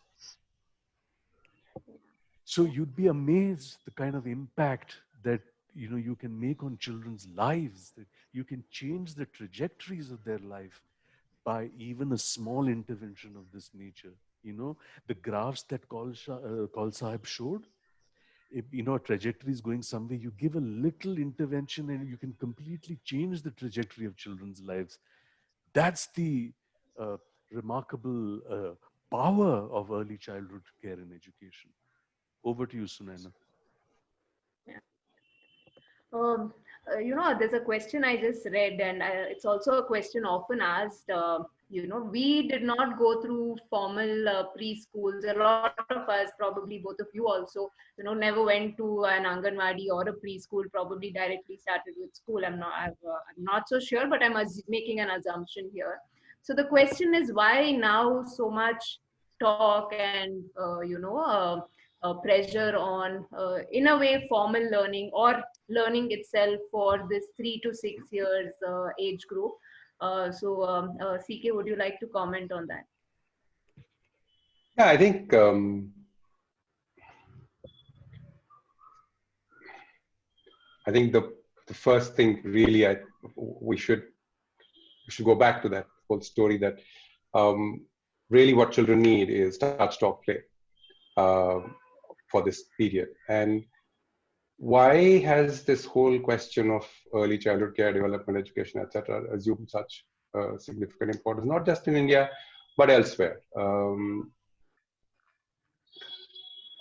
So you'd be amazed the kind of impact that you can make on children's lives, that you can change the trajectories of their life by even a small intervention of this nature. The graphs that Kaul Sahib showed, if a trajectory is going somewhere, you give a little intervention and you can completely change the trajectory of children's lives. That's the remarkable power of early childhood care and education. Over to you, Sunaina. There's a question I just read, and it's also a question often asked. We did not go through formal preschools. A lot of us, probably both of you also, never went to an Anganwadi or a preschool, probably directly started with school. I'm not so sure, but I'm making an assumption here. So the question is, why now so much talk and, pressure on, in a way, formal learning or learning itself for this 3 to 6 years age group? CK, would you like to comment on that? Yeah, I think the first thing really we should go back to that whole story that really what children need is touch, talk, play for this period. And why has this whole question of early childhood care, development, education, etc., assumed such significant importance, not just in India, but elsewhere?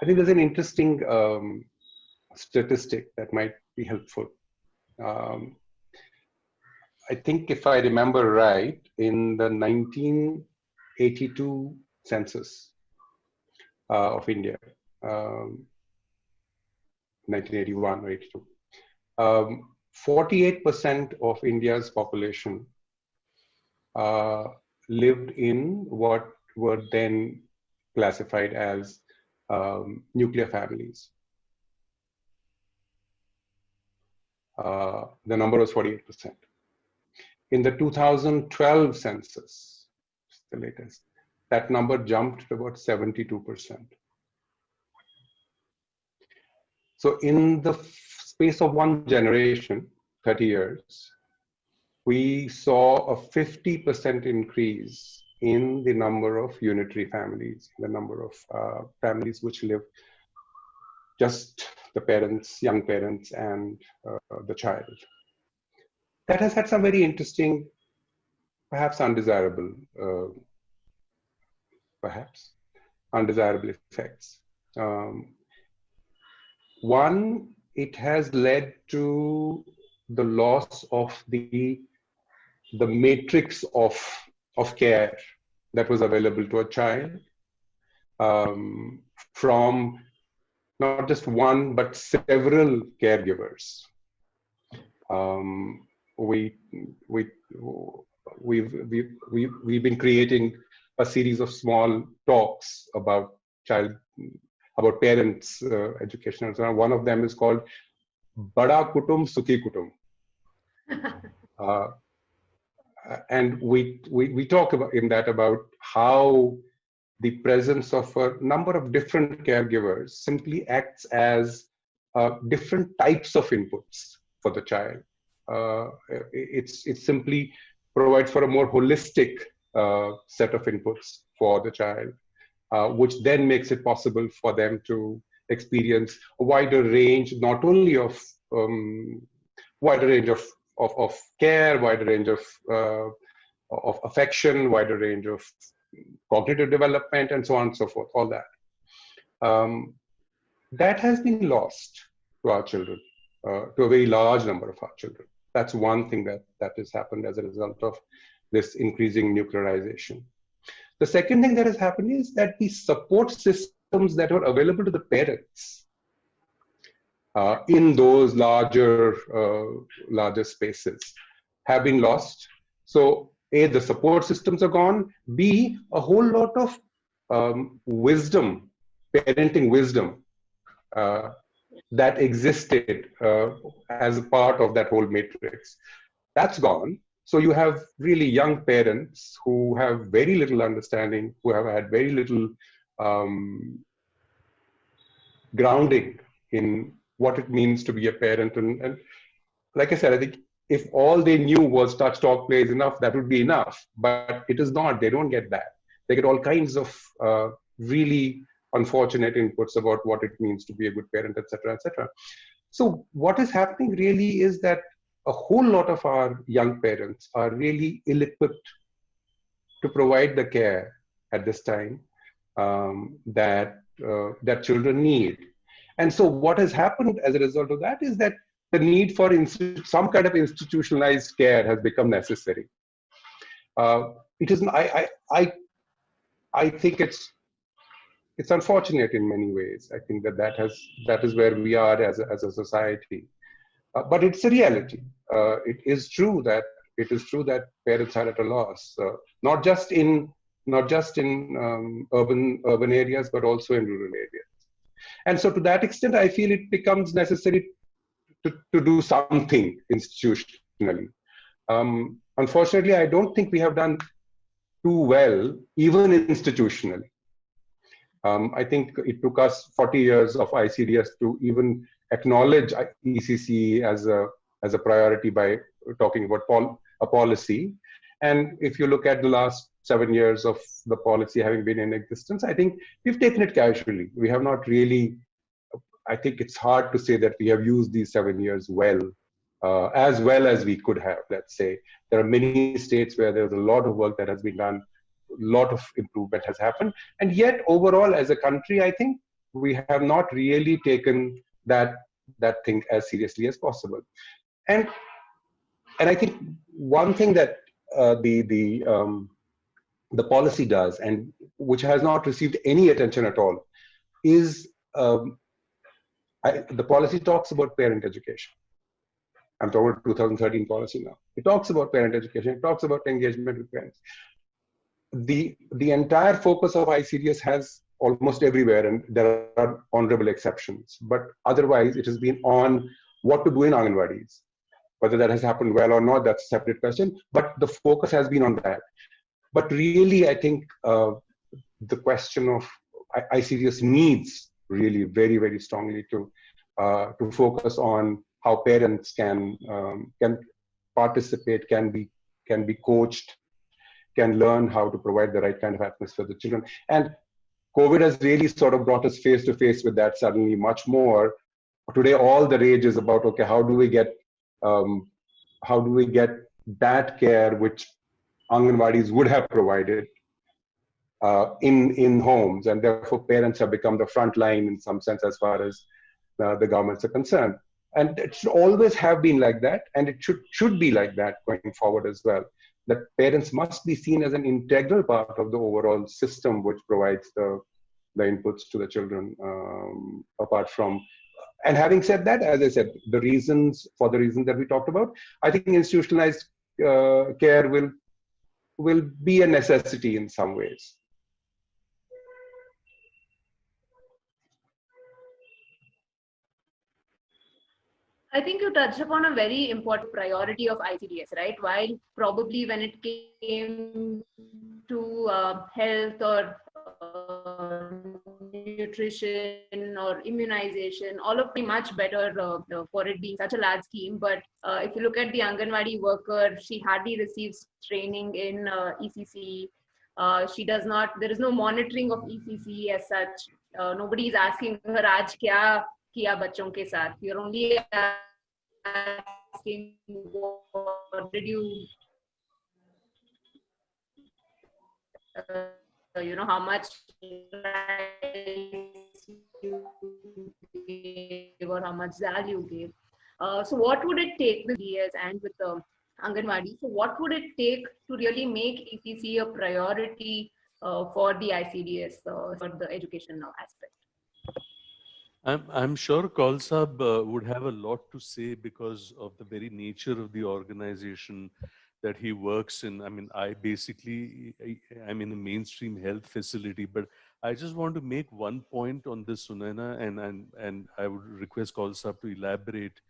I think there's an interesting statistic that might be helpful. I think if I remember right, in the 1982 census of India, 1981 or 82, 48% of India's population lived in what were then classified as nuclear families. The number was 48%. In the 2012 census, the latest, that number jumped to about 72%. So in the space of one generation, 30 years, we saw a 50% increase in the number of unitary families, the number of families which live just the parents, young parents, and the child. That has had some very interesting, perhaps undesirable effects. One, it has led to the loss of the matrix of care that was available to a child from not just one but several caregivers. We've been creating a series of small talks about parents' education and so on. One of them is called Bada Kutum Sukhi Kutum. And we talk about how the presence of a number of different caregivers simply acts as different types of inputs for the child. It simply provides for a more holistic set of inputs for the child, which then makes it possible for them to experience a wider range, not only of wider range of care, wider range of affection, wider range of cognitive development, and so on and so forth, all that. That has been lost to our children, to a very large number of our children. That's one thing that has happened as a result of this increasing nuclearization. The second thing that has happened is that the support systems that were available to the parents in those larger spaces have been lost. So A, the support systems are gone. B, a whole lot of wisdom, parenting wisdom that existed as a part of that whole matrix. That's gone. So you have really young parents who have very little understanding, who have had very little grounding in what it means to be a parent. And like I said, I think if all they knew was touch, talk, play is enough, that would be enough. But it is not. They don't get that. They get all kinds of really unfortunate inputs about what it means to be a good parent, etc., etc. So what is happening really is that a whole lot of our young parents are really ill-equipped to provide the care at this time that children need. And so what has happened as a result of that is that the need for some kind of institutionalized care has become necessary. It is. I think it's unfortunate in many ways. I think that is where we are as a society. But it's a reality. It is true that parents are at a loss, not just in urban areas, but also in rural areas. And so, to that extent, I feel it becomes necessary to do something institutionally. Unfortunately, I don't think we have done too well, even institutionally. I think it took us 40 years of ICDS to even acknowledge ECC as a priority by talking about a policy. And if you look at the last 7 years of the policy having been in existence, I think we've taken it casually. We have not really, I think it's hard to say that we have used these 7 years well as we could have, let's say. There are many states where there's a lot of work that has been done, a lot of improvement has happened. And yet overall as a country, I think we have not really taken that thing as seriously as possible. And I think one thing that the policy does, and which has not received any attention at all, is the policy talks about parent education. I'm talking about 2013 policy now. It talks about parent education. It talks about engagement with parents. The entire focus of ICDS has almost everywhere, and there are honorable exceptions, but otherwise it has been on what to do in Anganwadis. Whether that has happened well or not, that's a separate question, but the focus has been on that. But really, I think the question of ICDS needs really very, very strongly to focus on how parents can participate, can be coached, can learn how to provide the right kind of atmosphere for the children. And COVID has really sort of brought us face to face with that suddenly much more. Today, all the rage is about, okay, how do we get that care which Anganwadis would have provided in homes, and therefore parents have become the front line in some sense as far as the governments are concerned. And it should always have been like that, and it should be like that going forward as well. That parents must be seen as an integral part of the overall system which provides the inputs to the children, apart from. And having said that, as I said, the reasons that we talked about, I think institutionalized care will be a necessity in some ways. I think you touched upon a very important priority of ICDS, right? While probably when it came to health or nutrition or immunization, all of them much better for it being such a large scheme. But if you look at the Anganwadi worker, she hardly receives training in ECC. She does not, there is no monitoring of ECC as such. Nobody is asking her, "Aaj kya kiya bachon ke saath?" You're only asking, "What did you, how much rice you gave or how much dal you gave?" So what would it take with DS and with the Anganwadi? So what would it take to really make ECC a priority for the ICDS for the education aspect? I'm sure Kaul Sahab would have a lot to say because of the very nature of the organization that he works in. I mean, I'm in a mainstream health facility, but I just want to make one point on this, Sunaina, and I would request Kaul Sahab to elaborate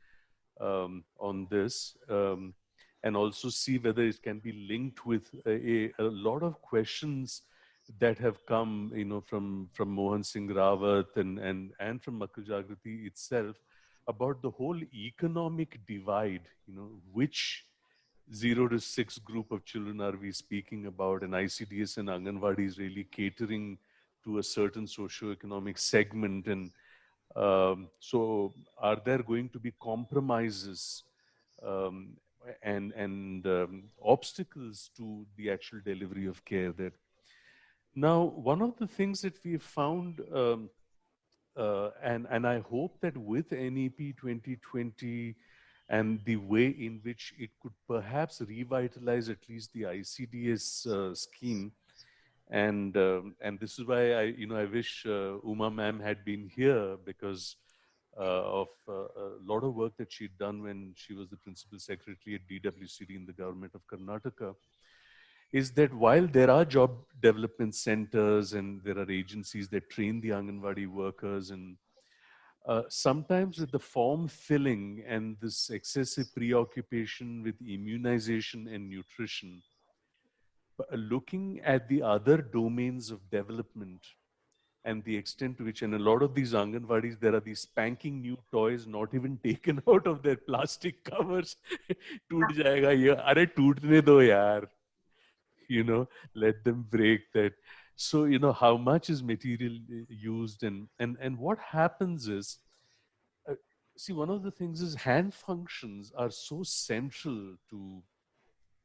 on this, and also see whether it can be linked with a lot of questions that have come, from Mohan Singh Rawat and from Makal Jagriti itself about the whole economic divide. Which 0 to 6 group of children are we speaking about? And ICDS and Anganwadi is really catering to a certain socio-economic segment. And so are there going to be compromises and obstacles to the actual delivery of care there? Now, one of the things that we found, and I hope that with NEP 2020 and the way in which it could perhaps revitalize at least the ICDS scheme, and this is why I wish Uma ma'am had been here because of a lot of work that she'd done when she was the principal secretary at DWCD in the government of Karnataka. Is that while there are job development centers and there are agencies that train the Anganwadi workers, and sometimes with the form filling and this excessive preoccupation with immunization and nutrition, looking at the other domains of development and the extent to which, and a lot of these Anganwadis, there are these spanking new toys not even taken out of their plastic covers. Toot jayega ye, are tootne do yaar. Let them break that. So, how much is material used and what happens is, see, one of the things is hand functions are so central to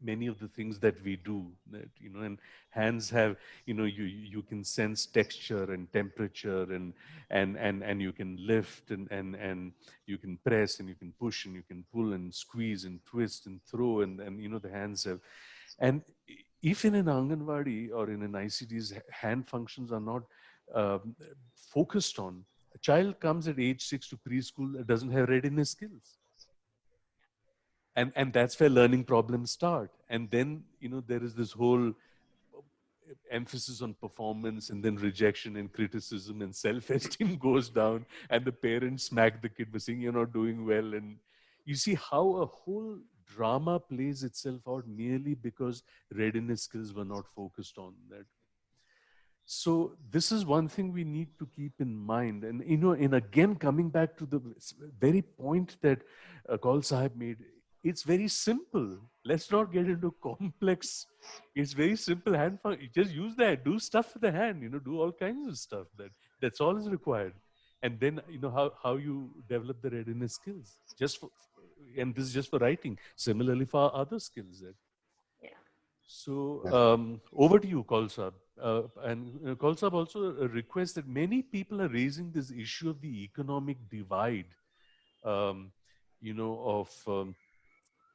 many of the things that we do, that, and hands have, you can sense texture and temperature, and you can lift and you can press and you can push and you can pull and squeeze and twist and throw, and the hands have. And if in an Anganwadi or in an ICD's hand functions are not focused on, a child comes at age 6 to preschool, doesn't have readiness skills. And that's where learning problems start. And then, there is this whole emphasis on performance, and then rejection and criticism, and self-esteem goes down, and the parents smack the kid for saying you're not doing well. And you see how a whole drama plays itself out merely because readiness skills were not focused on that. So this is one thing we need to keep in mind. And, and again, coming back to the very point that Kaul Sahib made, it's very simple. Let's not get into complex. It's very simple hand function. Just use that. Do stuff with the hand. Do all kinds of stuff. That's all is required. And then how you develop the readiness skills. And this is just for writing. Similarly for other skills. Yeah. So over to you, Kaul Sahib. And Kaul Sahib also requests that many people are raising this issue of the economic divide. Of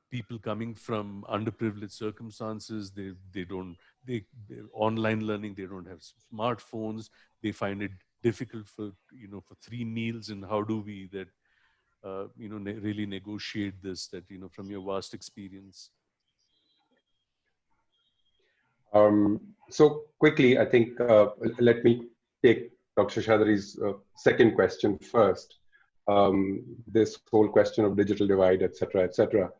people coming from underprivileged circumstances. They're online learning. They don't have smartphones. They find it difficult for 3 meals. And how do we really negotiate this? That from your vast experience. So quickly, I think let me take Dr. Seshadri's second question first. This whole question of digital divide, etc., etc.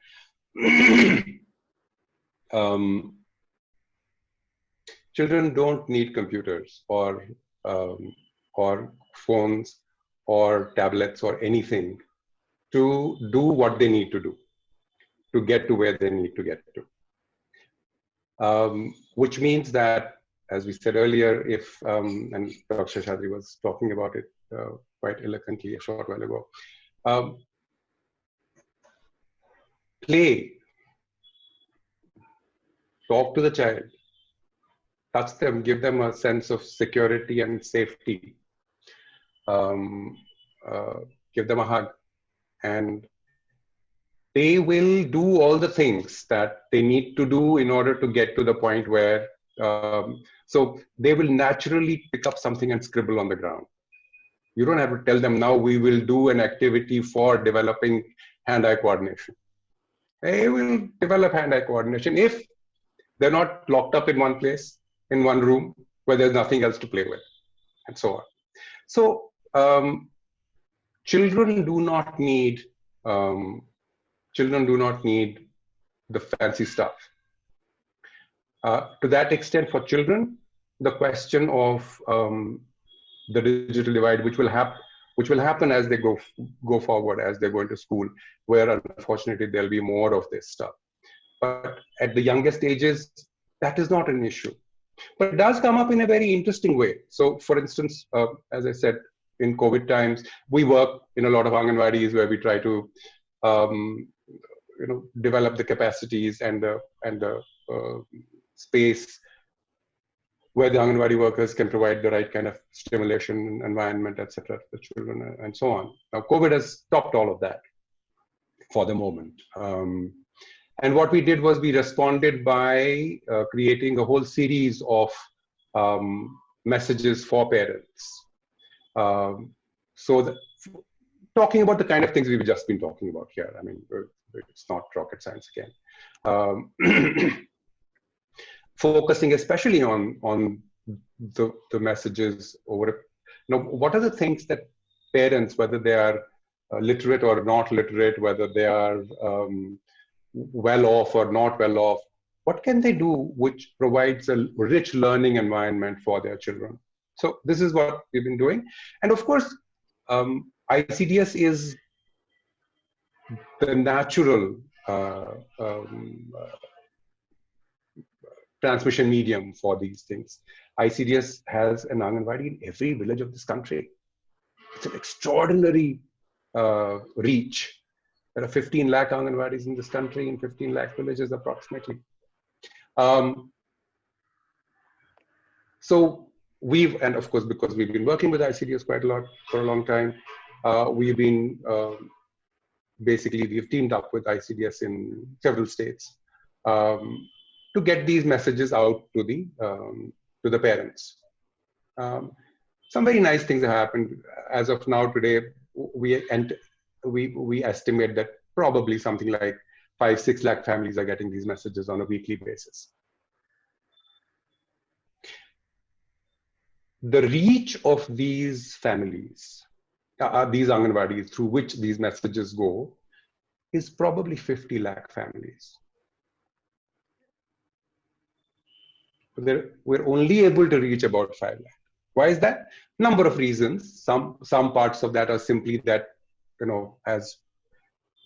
Children don't need computers or phones or tablets or anything to do what they need to do, to get to where they need to get to. Which means that, as we said earlier, and Dr. Seshadri was talking about it quite eloquently a short while ago, play, talk to the child, touch them, give them a sense of security and safety, give them a hug, and they will do all the things that they need to do in order to get to the point where, so they will naturally pick up something and scribble on the ground. You don't have to tell them, now we will do an activity for developing hand-eye coordination. They will develop hand-eye coordination if they're not locked up in one place, in one room, where there's nothing else to play with, and so on. So children do not need the fancy stuff. To that extent, for children, the question of the digital divide, which will happen as they go forward, as they go into school, where unfortunately there'll be more of this stuff. But at the youngest ages, that is not an issue. But it does come up in a very interesting way. So, for instance, as I said, in COVID times, we work in a lot of Anganwadis where we try to develop the capacities and the space where the Anganwadi workers can provide the right kind of stimulation, environment, etc. to the children, and so on. Now, COVID has stopped all of that for the moment. And what we did was we responded by creating a whole series of messages for parents. Talking about the kind of things we've just been talking about here. I mean, it's not rocket science again. Focusing especially on the messages over, what are the things that parents, whether they are literate or not literate, whether they are well off or not well off, what can they do which provides a rich learning environment for their children? So this is what we've been doing. And of course, ICDS is the natural transmission medium for these things. ICDS has an Anganwadi in every village of this country. It's an extraordinary reach. There are 15 lakh Anganwadis in this country in 15 lakh villages approximately. So and of course, because we've been working with ICDS quite a lot for a long time, we've been basically, we've teamed up with ICDS in several states to get these messages out to the parents. Some very nice things have happened. As of now, today, we estimate that probably something like 5-6 lakh families are getting these messages on a weekly basis. The reach of these families, these Anganwadis through which these messages go, is probably 50 lakh families. We're only able to reach about 5 lakh. Why is that? Number of reasons. Some parts of that are simply that, as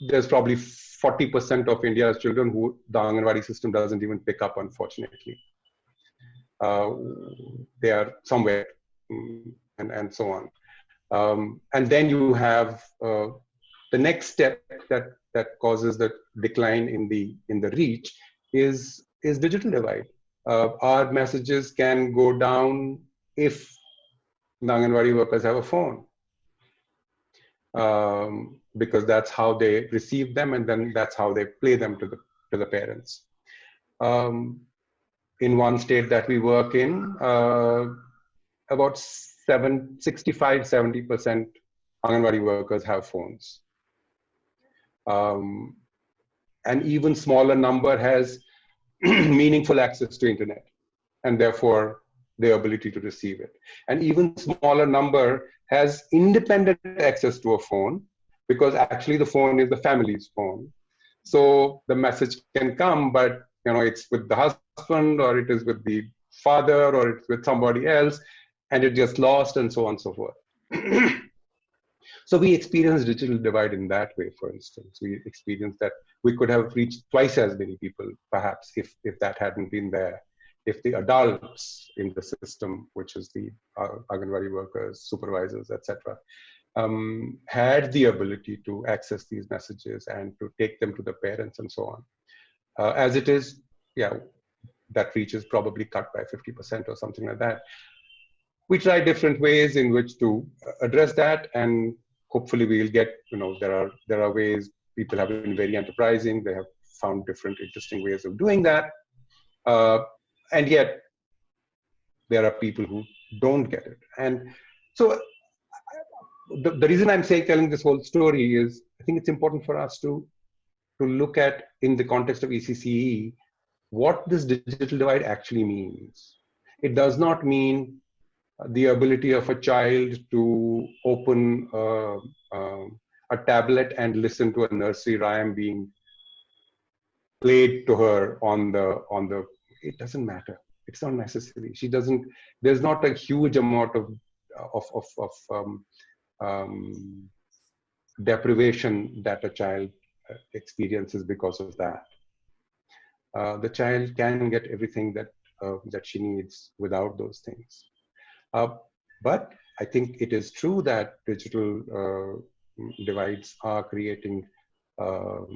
there's probably 40% of India's children who the Anganwadi system doesn't even pick up, unfortunately. They are somewhere, and so on. And then you have the next step that causes the decline in the reach is digital divide. Our messages can go down if the Anganwadi workers have a phone, because that's how they receive them, and then that's how they play them to the parents. In one state that we work in, about 65-70% Anganwadi workers have phones. And even smaller number has meaningful access to internet, and therefore the ability to receive it. And even smaller number has independent access to a phone, because actually the phone is the family's phone. So the message can come, but it's with the husband, or it is with the father, or it's with somebody else, and it gets lost, and so on and so forth. So we experience digital divide in that way. For instance, we experienced that we could have reached twice as many people, perhaps, if that hadn't been there. If the adults in the system, which is the Anganwadi workers, supervisors, etc., had the ability to access these messages and to take them to the parents and so on. As it is, that reach is probably cut by 50% or something like that. We try different ways in which to address that, and hopefully we'll get, there are ways. People have been very enterprising. They have found different interesting ways of doing that. And yet there are people who don't get it. And so the reason I'm telling this whole story is, I think it's important for us to look at, in the context of ECCE, what this digital divide actually means. It does not mean the ability of a child to open a tablet and listen to a nursery rhyme being played to her on the. It doesn't matter. It's not necessary. She doesn't. There's not a huge amount of deprivation that a child experiences because of that. The child can get everything that she needs without those things. But I think it is true that digital divides are creating a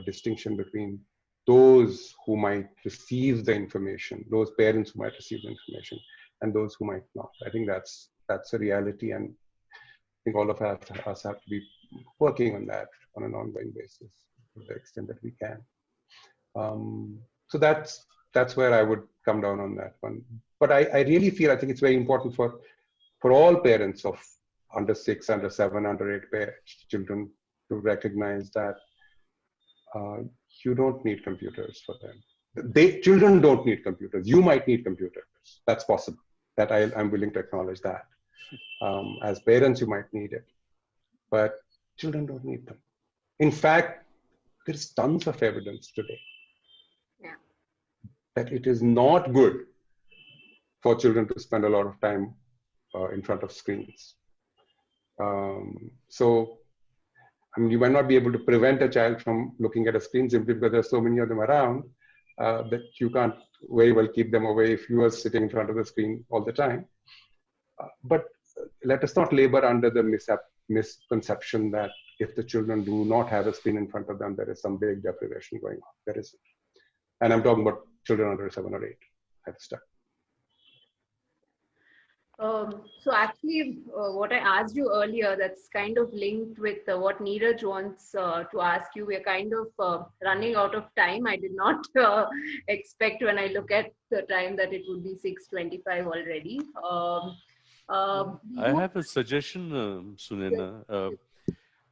distinction between those who might receive the information, those parents who might receive the information, and those who might not. I think that's a reality, and I think all of us have to be working on that on an ongoing basis to the extent that we can. So that's where I would come down on that one. But I really feel, I think it's very important for all parents of under 6, under 7, under 8 children to recognize that you don't need computers for them. Children don't need computers. You might need computers. That's possible. That I'm willing to acknowledge that. As parents, you might need it, but children don't need them. In fact, there's tons of evidence today that it is not good for children to spend a lot of time in front of screens. So, I mean, you might not be able to prevent a child from looking at a screen simply because there's so many of them around that you can't very well keep them away if you are sitting in front of the screen all the time. But let us not labor under the misconception that if the children do not have a screen in front of them, there is some big deprivation going on. There isn't. And I'm talking about children under 7 or 8 at the start. So actually, what I asked you earlier, that's kind of linked with what Neeraj wants to ask you. We're kind of running out of time. I did not expect when I look at the time that it would be 6:25 already. I have a suggestion, Sunaina.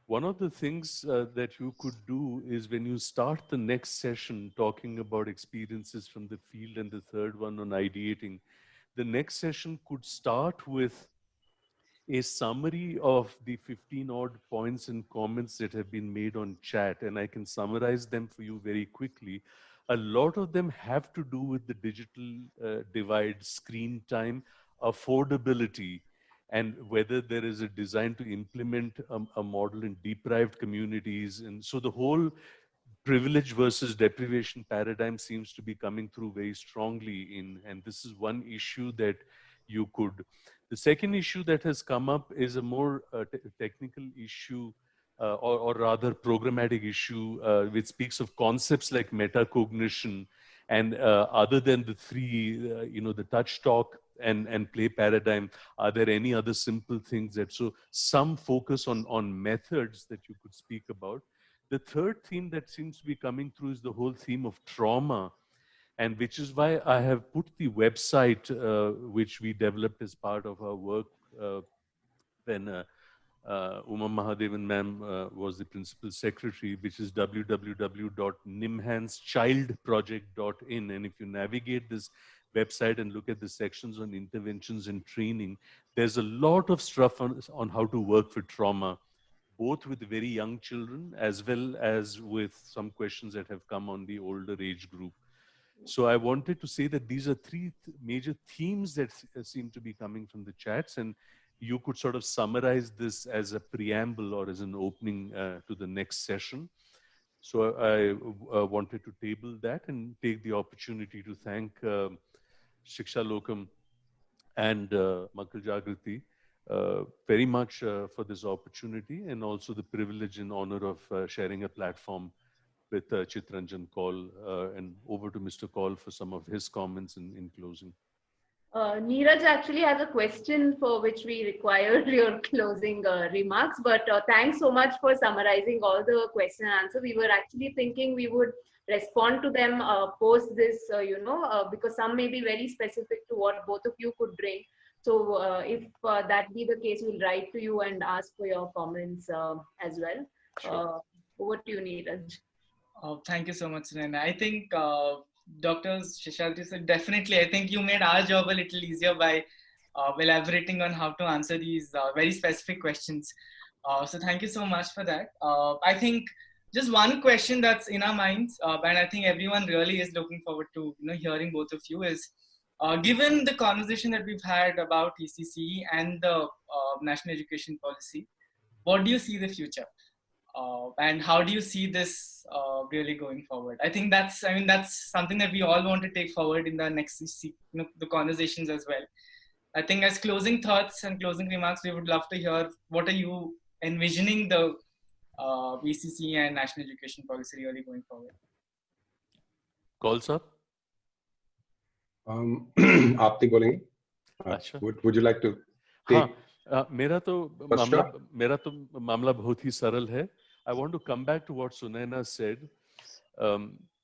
One of the things that you could do is when you start the next session talking about experiences from the field and the third one on ideating, the next session could start with a summary of the 15 odd points and comments that have been made on chat, and I can summarize them for you very quickly. A lot of them have to do with the digital divide, screen time, affordability, and whether there is a design to implement a model in deprived communities. And so the whole privilege versus deprivation paradigm seems to be coming through very strongly and this is one issue that you could. The second issue that has come up is a more technical issue, or rather programmatic issue, which speaks of concepts like metacognition. And other than the three, the touch talk and play paradigm, are there any other simple things that, so some focus on methods that you could speak about. The third theme that seems to be coming through is the whole theme of trauma, and which is why I have put the website, which we developed as part of our work when Uma Mahadevan ma'am was the principal secretary, which is www.nimhanschildproject.in. And if you navigate this website and look at the sections on interventions and training, there's a lot of stuff on how to work for trauma, both with very young children as well as with some questions that have come on the older age group. So I wanted to say that these are three major themes that seem to be coming from the chats, and you could sort of summarize this as a preamble or as an opening to the next session. So I wanted to table that and take the opportunity to thank Shiksha Lokam and Makal Jagriti very much for this opportunity, and also the privilege and honor of sharing a platform with Chitranjan Kaul, and over to Mr. Kaul for some of his comments in closing. Neeraj actually has a question for which we require your closing remarks, but thanks so much for summarizing all the question and answer. We were actually thinking we would respond to them post this, because some may be very specific to what both of you could bring. So if that be the case, we'll write to you and ask for your comments as well. Sure. Over to you, Neeraj. Thank you so much, Sunaina. I think Dr. Seshadri said definitely. I think you made our job a little easier by elaborating on how to answer these very specific questions. So thank you so much for that. I think just one question that's in our minds, and I think everyone really is looking forward to hearing both of you is, given the conversation that we've had about ECC and the National Education Policy, what do you see the future? And how do you see this really going forward? I think that's something that we all want to take forward in the next the conversations as well. I think as closing thoughts and closing remarks, we would love to hear what are you envisioning the ECC and National Education Policy really going forward. Kaul sir? आप नहीं बोलेंगे? Would you like to take? मेरा तो मामला बहुत ही सरल है. I want to come back to what Sunaina said.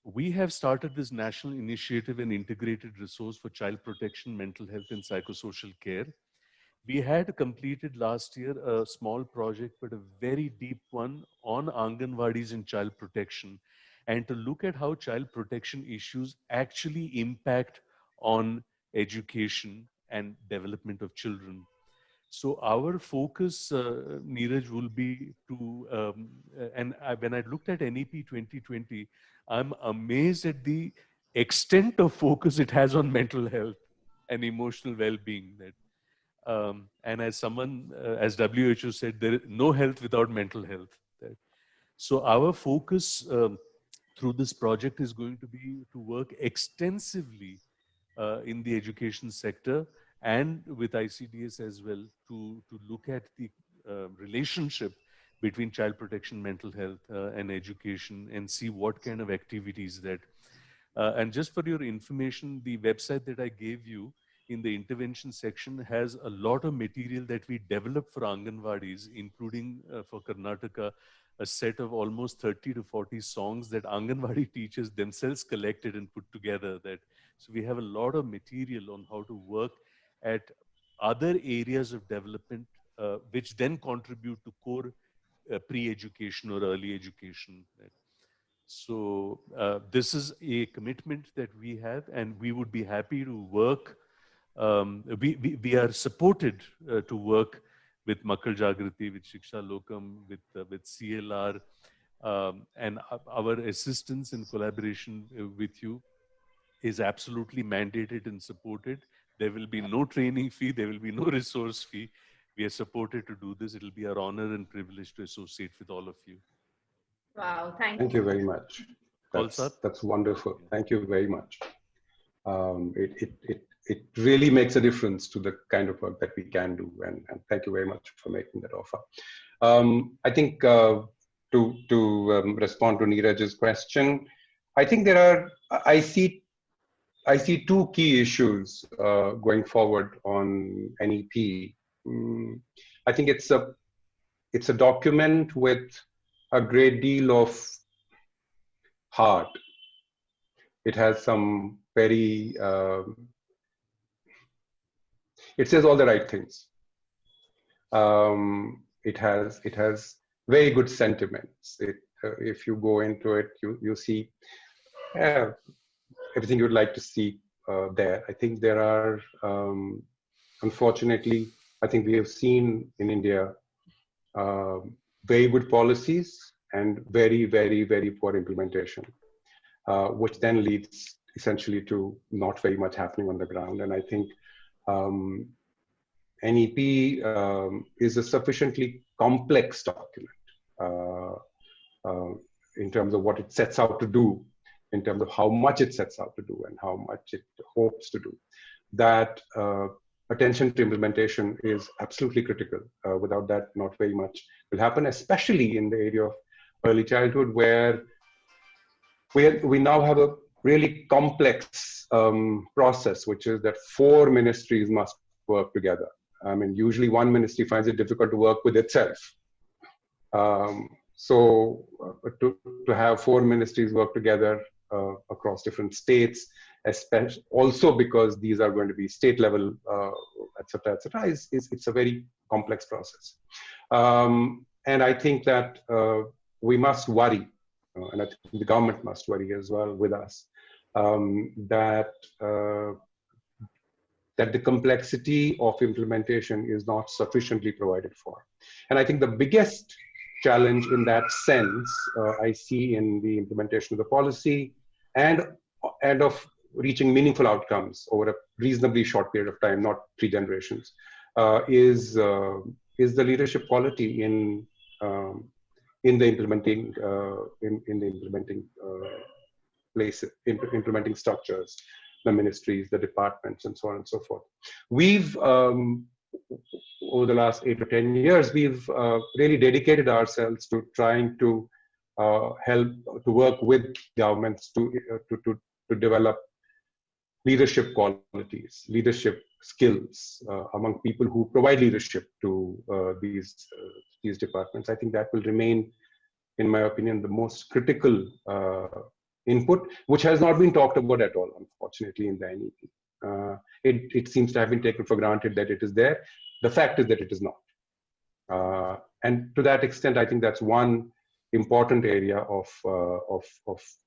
We have started this national initiative and integrated resource for child protection, mental health, and psychosocial care. We had completed last year a small project, but a very deep one on Anganwadis and child protection, and to look at how child protection issues actually impact on education and development of children. So our focus, Neeraj, will be to, when I looked at NEP 2020, I'm amazed at the extent of focus it has on mental health and emotional well-being. And as someone, as WHO said, there is no health without mental health. So our focus through this project is going to be to work extensively in the education sector and with ICDS as well to look at the relationship between child protection, mental health and education, and see what kind of activities that And just for your information, the website that I gave you in the intervention section has a lot of material that we developed for Anganwadis, including for Karnataka, a set of almost 30 to 40 songs that Anganwadi teachers themselves collected and put together. So we have a lot of material on how to work at other areas of development, which then contribute to core pre-education or early education. Right? So this is a commitment that we have, and we would be happy to work. We are supported to work with Makkal Jagriti, with Shiksha Lokam, with CLR, and our assistance and collaboration with you is absolutely mandated and supported. There will be no training fee, there will be no resource fee. We are supported to do this. It will be our honor and privilege to associate with all of you. Wow, thank you very much. That's wonderful. Thank you very much. It really makes a difference to the kind of work that we can do, and thank you very much for making that offer. I think to respond to Neeraj's question, I think I see two key issues going forward on NEP. I think it's a document with a great deal of heart. It has some very it says all the right things. It has very good sentiments. If you go into it, you see everything you'd like to see there. I think there are, unfortunately, I think we have seen in India very good policies and very, very, very poor implementation, which then leads essentially to not very much happening on the ground. And I think NEP is a sufficiently complex document in terms of what it sets out to do, in terms of how much it sets out to do and how much it hopes to do, that attention to implementation is absolutely critical. Without that, not very much will happen, especially in the area of early childhood, where we now have a really complex process, which is that 4 ministries must work together. I mean, usually one ministry finds it difficult to work with itself. So to have 4 ministries work together across different states, especially also because these are going to be state level, et cetera, it's a very complex process. And I think that we must worry, and I think the government must worry as well with us, that the complexity of implementation is not sufficiently provided for. And I think the biggest challenge in that sense I see in the implementation of the policy and of reaching meaningful outcomes over a reasonably short period of time, not 3 generations, is the leadership quality in the implementing places, implementing structures, the ministries, the departments, and so on and so forth. We've over the last 8 or 10 years, we've really dedicated ourselves to trying to help to work with governments to develop leadership qualities, leadership skills among people who provide leadership to these departments. I think that will remain, in my opinion, the most critical input, which has not been talked about at all, unfortunately, in the NEP. It seems to have been taken for granted that it is there. The fact is that it is not. And to that extent, I think that's one important area of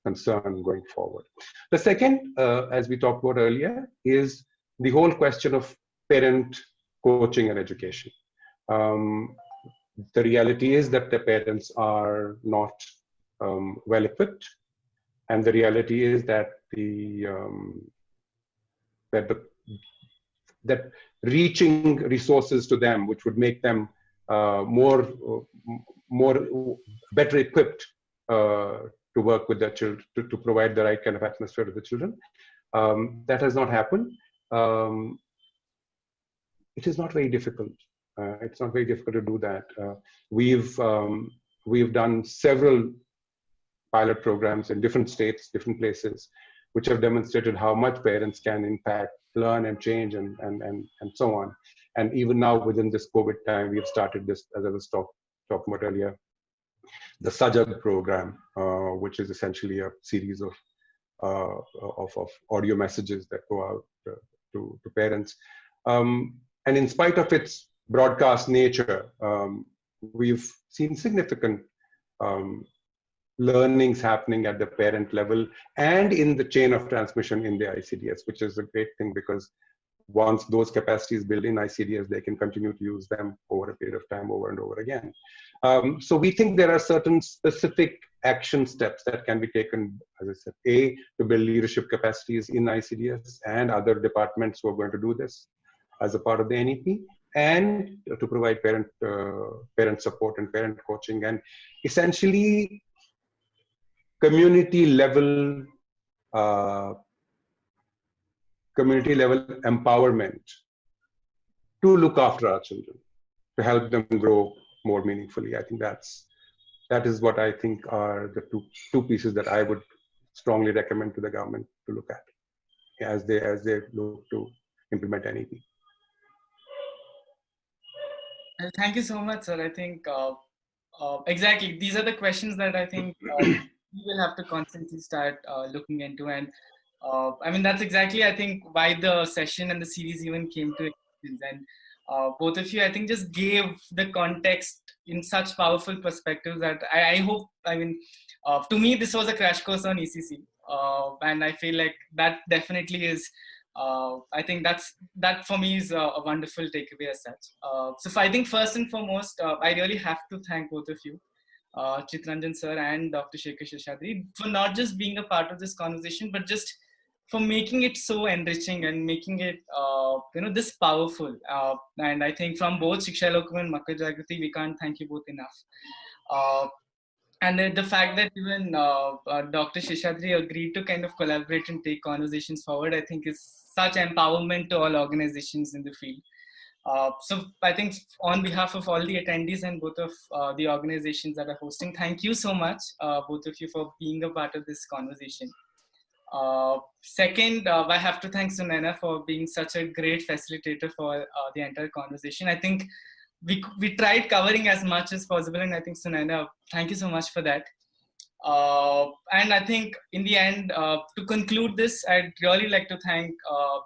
concern going forward. The second, as we talked about earlier, is the whole question of parent coaching and education. The reality is that the parents are not well equipped, and the reality is that that reaching resources to them, which would make them better equipped to work with their children, to provide the right kind of atmosphere to the children, that has not happened. It is not very difficult. It's not very difficult to do that. We've done several pilot programs in different states, different places, which have demonstrated how much parents can in fact learn and change and so on. And even now within this COVID time, we have started this, as I was talking about earlier, the Sajag program, which is essentially a series of audio messages that go out to parents. And in spite of its broadcast nature, we've seen significant learnings happening at the parent level and in the chain of transmission in the ICDS, which is a great thing, because once those capacities build in ICDS, they can continue to use them over a period of time, over and over again. So we think there are certain specific action steps that can be taken, as I said, A, to build leadership capacities in ICDS and other departments who are going to do this as a part of the NEP, and to provide parent support and parent coaching, and essentially community level empowerment to look after our children, to help them grow more meaningfully. I think that is what I think are the two pieces that I would strongly recommend to the government to look at as they look to implement NEP. Thank you so much, sir. I think exactly these are the questions that I think we will have to constantly start looking into. And I mean, that's exactly, I think, why the session and the series even came to existence. And both of you, I think, just gave the context in such powerful perspectives that I hope, I mean, to me, this was a crash course on ECC. And I feel like that definitely is, I think that for me is a wonderful takeaway as such. So I think first and foremost, I really have to thank both of you, Chittaranjan sir and Dr. Shekhar Seshadri, for not just being a part of this conversation, but just for making it so enriching and making it this powerful. And I think from both Shiksha Lokam and Makala Jagriti, we can't thank you both enough. And the fact that even Dr. Seshadri agreed to kind of collaborate and take conversations forward, I think is such empowerment to all organizations in the field. So I think on behalf of all the attendees and both of the organizations that are hosting, thank you so much, both of you, for being a part of this conversation. Second, I have to thank Sunaina for being such a great facilitator for the entire conversation. I think we tried covering as much as possible, and I think, Sunaina, thank you so much for that. And I think in the end, to conclude this, I'd really like to thank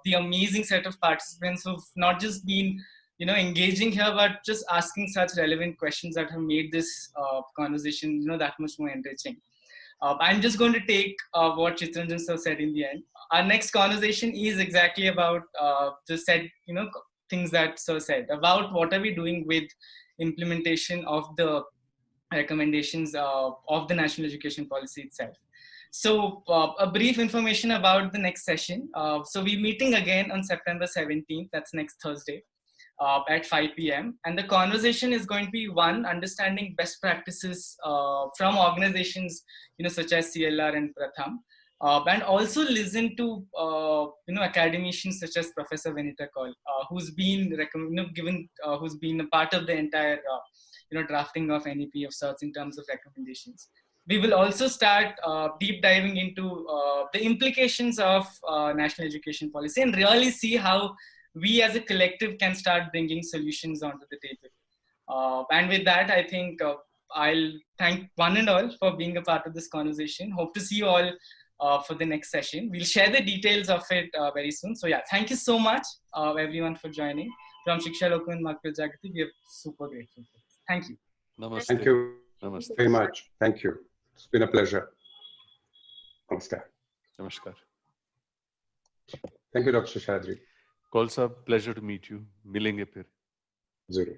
the amazing set of participants who've not just been engaging here, but just asking such relevant questions that have made this conversation that much more enriching. I'm just going to take what Chittaranjan sir said in the end. Our next conversation is exactly about the said, things that sir said about what are we doing with implementation of the recommendations of the National Education Policy itself. So a brief information about the next session. So we're meeting again on September 17th, that's next Thursday, at 5 p.m. And the conversation is going to be, one, understanding best practices from organizations, such as CLR and Pratham, and also listen to, academicians such as Professor Vinita Kaul, who's been who's been a part of the entire, drafting of NEP of sorts in terms of recommendations. We will also start deep diving into the implications of national education policy and really see how we as a collective can start bringing solutions onto the table. And with that, I think I'll thank one and all for being a part of this conversation. Hope to see you all for the next session. We'll share the details of it very soon. So yeah, thank you so much, everyone, for joining. From Shiksha Lokam and Makala Jagriti, we are super grateful for this. Thank you. Namaste. Thank you Namaste. very much. Thank you. It's been a pleasure. Namaskar. Namaskar. Thank you, Dr. Seshadri. Kaul sahab, pleasure to meet you. Milenge phir. Zero.